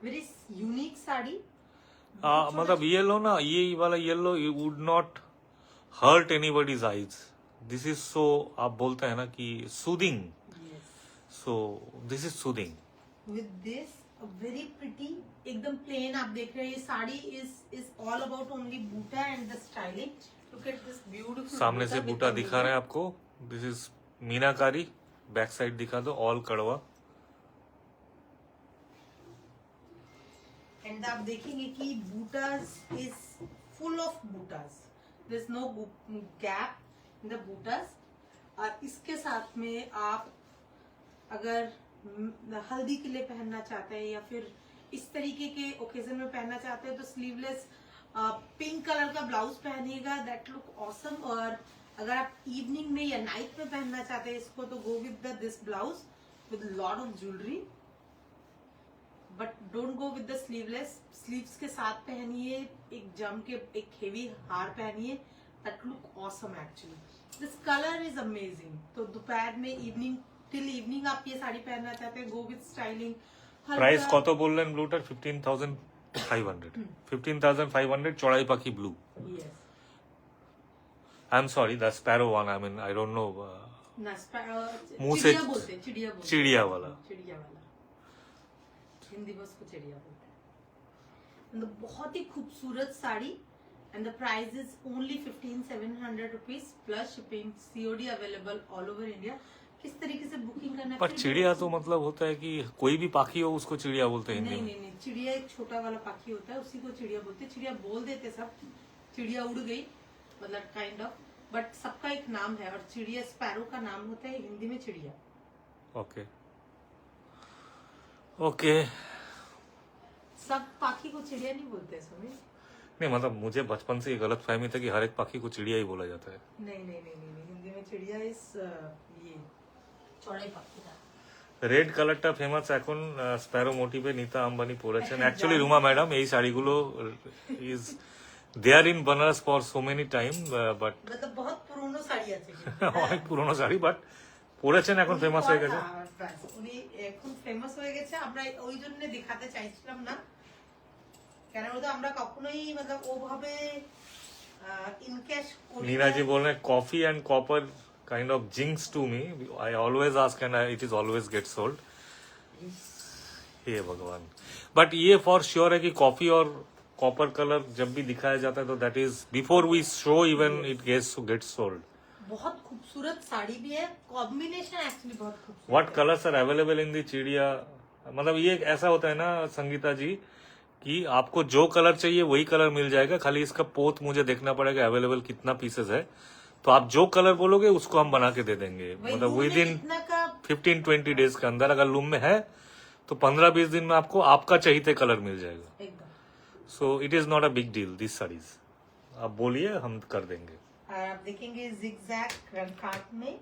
वेरी यूनिक साड़ी। मतलब येलो ना, ये वाला yellow would not hurt anybody's eyes. This is so, आप बोलते हैं ना कि soothing, so this is soothing. With this very pretty, एकदम प्लेन आप देख रहे हैं, ये sari is all about only buta and the styling. Look at this beautiful, सामने से बूटा दिखा रहे हैं आपको, this is meenakari. Back side दिखा दो, ऑल कड़वा। एंड आप देखेंगे कि butas is full of butas, there is no gap in the butas. और इसके साथ में आप अगर हल्दी के लिए पहनना चाहते हैं या फिर इस तरीके के ओकेजन में पहनना चाहते हैं तो स्लीवलेस पिंक कलर का ब्लाउज पहनिएगा, दैट लुक ऑसम। और अगर आप इवनिंग में या नाइट में पहनना चाहते हैं इसको तो go with this blouse with lot of jewellery, but don't go with the sleeveless. Sleeves के साथ पहनिए, एक जम के एक हेवी हार पहनिए, that look awesome actually. This colour is amazing. तो दोपहर में इवनिंग टिल इवनिंग आप ये साड़ी पहनना चाहते हैं, गो विद स्टाइलिंग। प्राइस কত বললেন ব্লুটার? 15,500। 15,500 চড়াই পাখি blue. Yes. I am sorry, the sparrow one, I mean I don't know. मुंह से चिड़िया बोलते हैं, चिड़िया बोलते हैं। चिड़िया वाला। चिड़िया वाला, हिंदी में उसको चिड़िया बोलते हैं। तो बहुत ही खूबसूरत sari and the price is only 15,700 rupees plus shipping, COD available all over India. किस तरीके से बुकिंग करना है? पर चिड़िया तो मतलब होता है कि कोई भी पाखी हो उसको चिड़िया बोलते हैं नहीं हिंदी में। नहीं नहीं, चिड़िया एक छोटा वाला पाखी होता है, उसी को चिड़िया बोलते हैं। चिड़िया बोल देते सब, चिड़िया उड़ गई मतलब काइंड ऑफ, बट सबका एक नाम है। और चिड़िया स्पैरो का नाम होता है हिंदी में चिड़िया। Okay okay. सब पाखी को चिड़िया नहीं बोलते सुमित। नहीं मतलब मुझे बचपन से ये गलत फहमी था कि हर एक पाखी को चिड़िया ही बोला जाता है। नहीं नहीं नहीं नहीं, नहीं। हिंदी में चिड़िया इस ये চড়াই পাখি था। রেড কালারটা ফেমাস এখন স্প্যারো মোটিভে নিতা আম্বানি পরেছেন। অ্যাকচুয়ালি রুমা ম্যাডাম এই শাড়িগুলো is there in Banaras for so many time, but मतलब बहुत পুরনো শাড়ি আছে অনেক পুরনো শাড়ি, বাট পরেছেন এখন ফেমাস হয়ে গেছে। উনি এখন ফেমাস হয়ে গেছে, আমরা ওই জন্য দেখাতে চাইছিলাম না, কেন বলতো আমরা কখনোই मतलब ওভাবে ইনক্যাশ করি। नीना जी बोल रहे हैं coffee and copper kind of jinx to me. I always ask and it is always get sold. हे भगवान। बट ये फॉर श्योर है कि कॉफी और कॉपर कलर जब भी दिखाया जाता है तो that is before we show even it gets sold. बहुत खूबसूरत साड़ी भी है, कॉम्बिनेशन एक्चुअली बहुत खूबसूरत। What colours are available in the चिड़िया? मतलब ये ऐसा होता है ना संगीता जी कि आपको जो कलर चाहिए वही कलर मिल जाएगा, खाली इसका पोत मुझे देखना पड़ेगा अवेलेबल कितना पीसेस है, तो आप जो कलर बोलोगे उसको हम बना के दे देंगे। मतलब विद इन 15-20 डेज के अंदर, अगर लूम में है तो 15-20 दिन में आपको आपका चाहिए कलर मिल जाएगा। एकदम। So it is not a big deal this saris. आप बोलिए हम कर देंगे। और आप देखेंगे जिगजैग रंग काट में,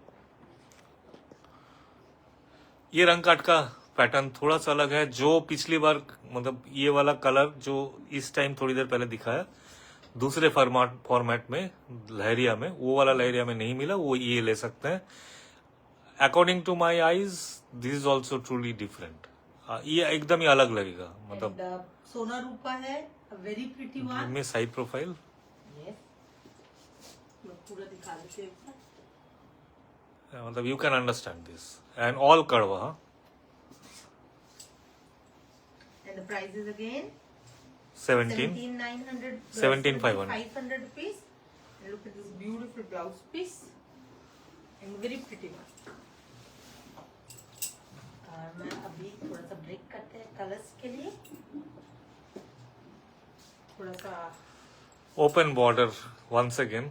ये रंग काट का पैटर्न थोड़ा सा अलग है। जो पिछली बार मतलब ये वाला कलर जो इस टाइम थोड़ी देर पहले दिखाया दूसरे फॉर्मेट में लहरिया में, वो वाला लहरिया में नहीं मिला, वो ये ले सकते हैं। According to my eyes this is also truly different. ये एकदम ही अलग लगेगा। मतलब सोना रूपा है, वेरी प्रिटी वन में साइड प्रोफाइल पूरा दिखा देते हैं, मतलब you can understand this and all कड़वा। And the price is again 17,900, 17,500. 500 rupees. And look at this beautiful blouse piece and very pretty one. और मैं अभी थोड़ा सा ब्रेक करते हैं कलर्स के लिए, थोड़ा सा open border once again.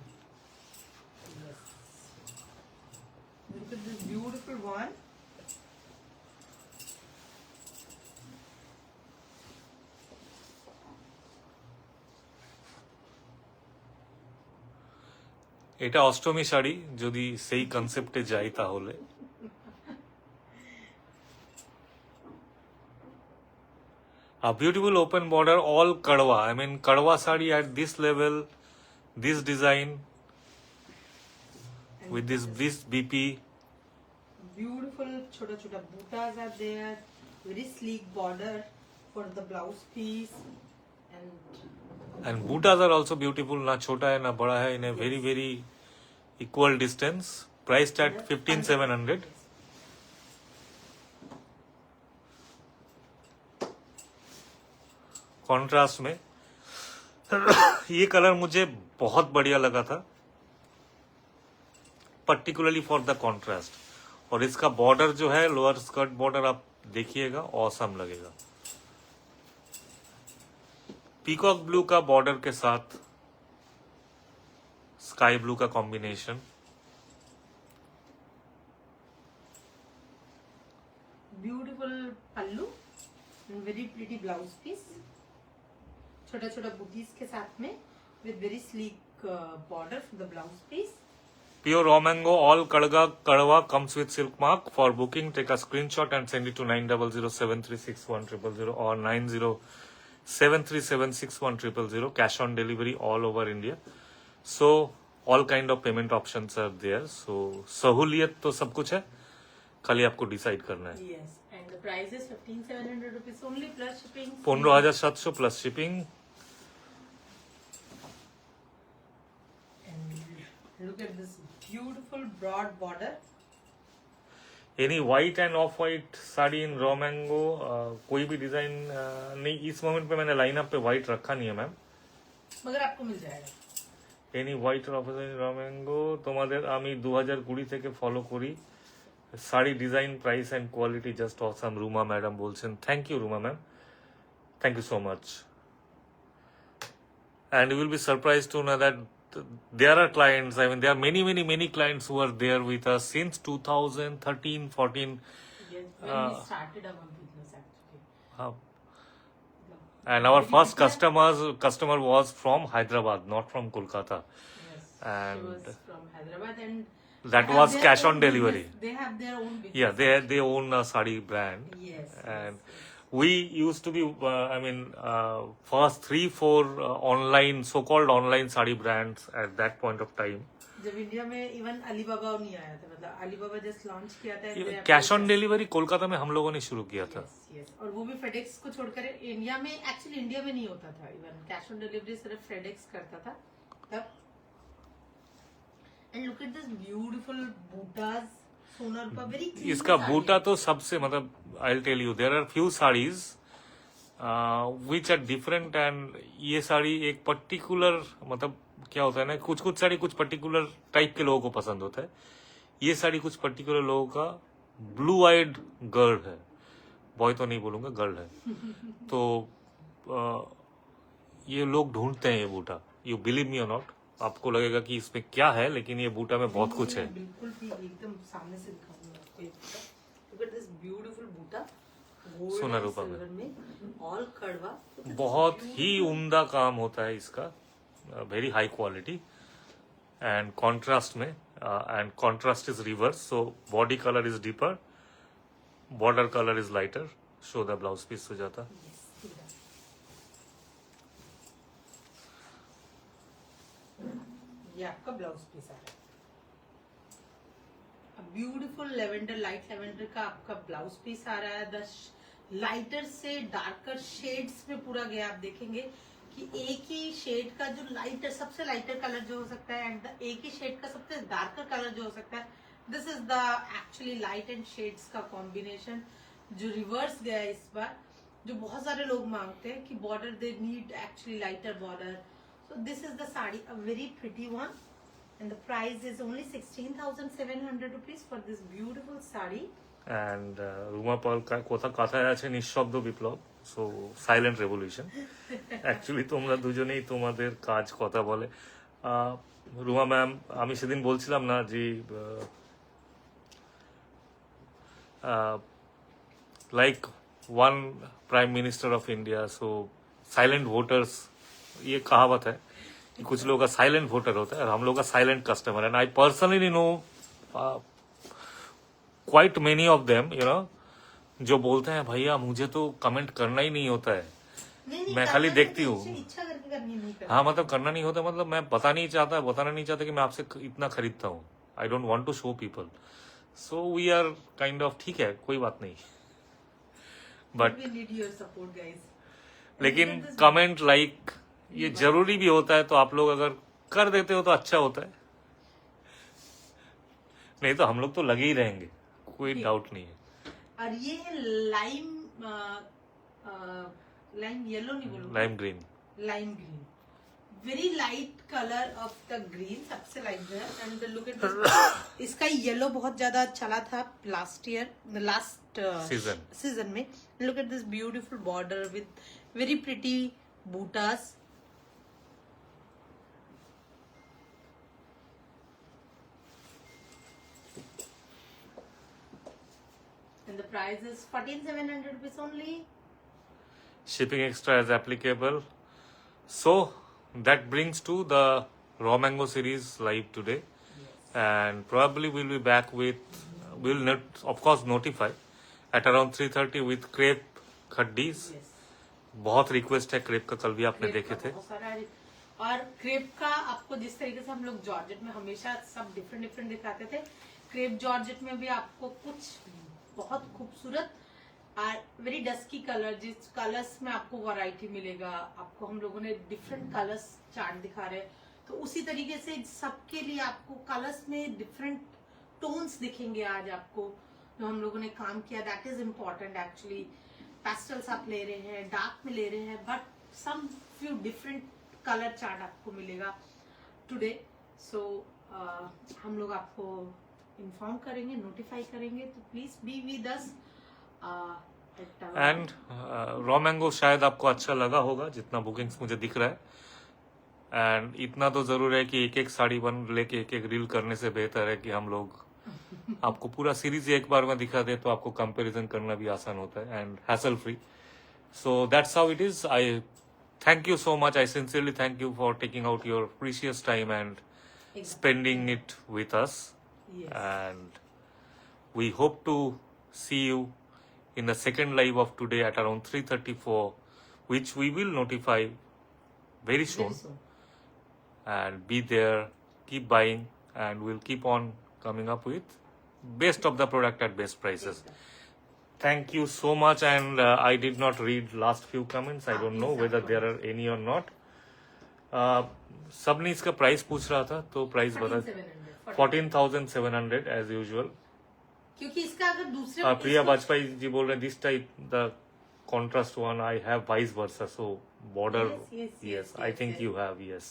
Look at this beautiful one. এটা অষ্টমী শাড়ি, যদি সেই কনসেপ্টে যাই তাহলে a beautiful open border, all kadwa. I mean kadwa sari at this level, this design with this BP. Beautiful छोटा छोटा bootas are there, very sleek border for the blouse piece, And bootas are also beautiful, na chota hai na bada hai, in a very very equal distance, priced at 15,700. Contrast में ये colour मुझे बहुत बढ़िया लगा था, particularly for the contrast. और इसका border जो है, लोअर स्कर्ट बॉर्डर आप देखिएगा, ऑसम लगेगा. पीकॉक ब्लू का बॉर्डर के साथ स्काई ब्लू का combination. beautiful pallu and very pretty blouse piece, छोटा छोटा बूटीज के साथ में with very sleek border for the blouse piece. Pure raw mango, all kadwa comes with silk mark. For booking, take a screenshot and send it to 9007361000 or 9073761000. Cash on delivery all over India. So all kind of payment options are there. So सहूलियत तो सब कुछ है, खाली आपको decide करना है. Yes, and the price is 15,700 rupees only plus shipping. 15,700 plus shipping. And look at this beautiful broad border. Any white and off white sari in raw mango, कोई भी डिजाइन नहीं. इस मोमेंट पे मैंने लाइनअप पे व्हाइट रखा नहीं है मैम, मगर आपको मिल जाएगा. এনি হোয়াইট অফার র ম্যাঙ্গো তোমাদের আমি 2020 থেকে ফলো করি. Sari design, price and quality just awesome. Ruma madam বলছেন, thank you Ruma ma'am, thank you so much. And you will be surprised to know that there are clients, I mean there are many clients who are there with us since 2013-14. Yes, when we started our business actually. And our first customer was from Hyderabad, not from Kolkata. Yes, And she was from Hyderabad and that they was have cash their on own delivery. business. They have their own business. Yeah, they own a sari brand. Yes. And yes. we used to be, first 3-4 online, so-called online sari brands at that point of time. जब India में even Alibaba नहीं आया था, मतलब Alibaba just launch किया था. Cash on delivery Kolkata में हम लोगों ने शुरू किया था. Yes, और वो भी फेडेक्स को छोड़कर इंडिया में, एक्चुअली इंडिया में नहीं होता था. इवन कैश ऑन डिलीवरी सिर्फ फेडेक्स करता था तब. And look at this beautiful butas, Sona Rupa, very clean. इसका बूटा तो सबसे, मतलब I will tell you, there are few saris which are different. And ये साड़ी एक पर्टिकुलर, मतलब क्या होता है ना, कुछ साड़ी कुछ पर्टिकुलर टाइप के लोगों को पसंद होता है. ये साड़ी कुछ पर्टिकुलर लोगों का ब्लू आइड गर्ल है, बॉय तो नहीं बोलूंगा, गर्ल है. तो ये लोग ढूंढते हैं ये बूटा. यू बिलीव मी और नॉट, आपको लगेगा कि इसमें क्या है, लेकिन ये बूटा में बहुत कुछ है. बिल्कुल भी एकदम सामने से दिखाऊंगा आपको ये बूटा. लुक एट दिस ब्यूटीफुल बूटा, सोना रूपा में ऑल कड़वा. बहुत ही उम्दा काम होता है इसका, very high quality. And contrast में, and contrast is reverse, so body colour is deeper, border colour is lighter. Show the blouse piece हो जाता. ये आपका ब्लाउज पीस आ रहा है. ब्यूटीफुल लेवेंडर, लाइट लेवेंडर का आपका ब्लाउज पीस आ रहा है. द लाइटर से डार्कर शेड्स में पूरा गया. आप देखेंगे कि एक ही शेड का जो लाइटर, सबसे लाइटर कलर जो हो सकता है, एंड एक ही शेड का सबसे डार्कर कलर जो हो सकता है, this is the actually light and shades का कॉम्बिनेशन जो रिवर्स गया है इस बार. जो बहुत सारे लोग मांगते हैं कि border they need actually lighter border. So this is the sari, a very pretty one, and the price is only 16,700 rupees for this beautiful sari. And Ruma Pal কথায় আছে নিঃশব্দ বিপ্লব, সো সাইলেন্ট রেভলিউশন। অ্যাকচুয়ালি তোমরা দুজনেই তোমাদের কাজ কথা বলে। রুমা ম্যাম, আমি সেদিন বলছিলাম না যে like one prime minister of India, so silent voters, ये कहावत है कि कुछ लोगों का साइलेंट वोटर होता है और हम लोग का silent customer. And I personally know quite many of them, you know, जो बोलते हैं भैया मुझे तो कमेंट करना ही नहीं होता है, मैं खाली देखती हूँ। इच्छा करके करनी नहीं करती। हाँ, मतलब करना नहीं होता, मतलब मैं बताना नहीं चाहता कि मैं आपसे इतना खरीदता हूँ। I don't want to show people, so we are kind of ठीक है, कोई बात नहीं, but We need your support, guys. लेकिन कमेंट लाइक ये जरूरी भी होता है, तो आप लोग अगर कर देते हो तो अच्छा होता है, नहीं तो हम लोग तो लगे ही रहेंगे, कोई डाउट नहीं है। और ये है लाइम येलो नहीं बोलूंगा, lime green, lime green, very light colour of the green, सबसे लाइट है। एंड लुक एट दिस, इसका येलो बहुत ज्यादा चला था लास्ट ईयर, लास्ट सीजन में। Look at this beautiful border with very pretty butas. And the price is 14,700 rupees only. shipping extra is applicable. So that brings to the raw mango series live today, and probably we'll be back with, we'll not of course notify at around 3:30 with crepe khaddis. Yes. बहुत request है crepe का, कल भी आपने crepe देखे का थे। बहुत सारा है। और क्रेप का आपको जिस तरीके से हम लोग जॉर्जेट में हमेशा सब डिफरेंट दिखाते थे, क्रेप जॉर्जेट में भी आपको कुछ बहुत खूबसूरत और वेरी डस्की कलर, जिस कलर्स में आपको वैरायटी मिलेगा। आपको हम लोगों ने डिफरेंट कलर्स चार्ट दिखा रहे हैं, तो उसी तरीके से सबके लिए आपको कलर्स में डिफरेंट टोन्स दिखेंगे आज आपको, जो हम लोगों ने काम किया। That is important actually. Pastels आप ले रहे हैं, डार्क में ले रहे हैं, but some few different colour chart आपको मिलेगा टुडे। सो हम लोग आपको इन्फॉर्म करेंगे, नोटिफाई करेंगे, तो please be with us. And raw mango शायद आपको अच्छा लगा होगा, जितना बुकिंग्स मुझे दिख रहा है। एंड इतना तो जरूर है कि एक एक साड़ी बन लेके एक एक रील करने से बेहतर है कि हम लोग आपको पूरा सीरीज एक बार में दिखा दे, तो आपको कंपैरिजन करना भी आसान होता है and hassle free. So that's how it is. I thank you so much. I sincerely thank you for taking out your precious time and spending it with us. Yes. And we hope to see you in the second live of today at around 3:34, which we will notify very soon. And be there, keep buying, and we'll keep on coming up with best of the product at best prices. Thank you so much. And I did not read last few comments. I don't know whether there are any or not. सबने इसका price पूछ रहा था, तो price बता 14,700 as usual. क्योंकि इसका अगर दूसरे प्रिया वाजपेयी जी बोल रहे हैं this type the contrast one I have vice versa, so border. Yes, I think you have. Yes.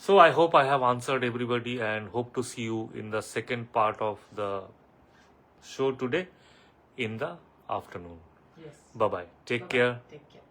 So I hope I have answered everybody, and hope to see you in the second part of the show today in the afternoon. Yes. Bye bye. Take care. Take care.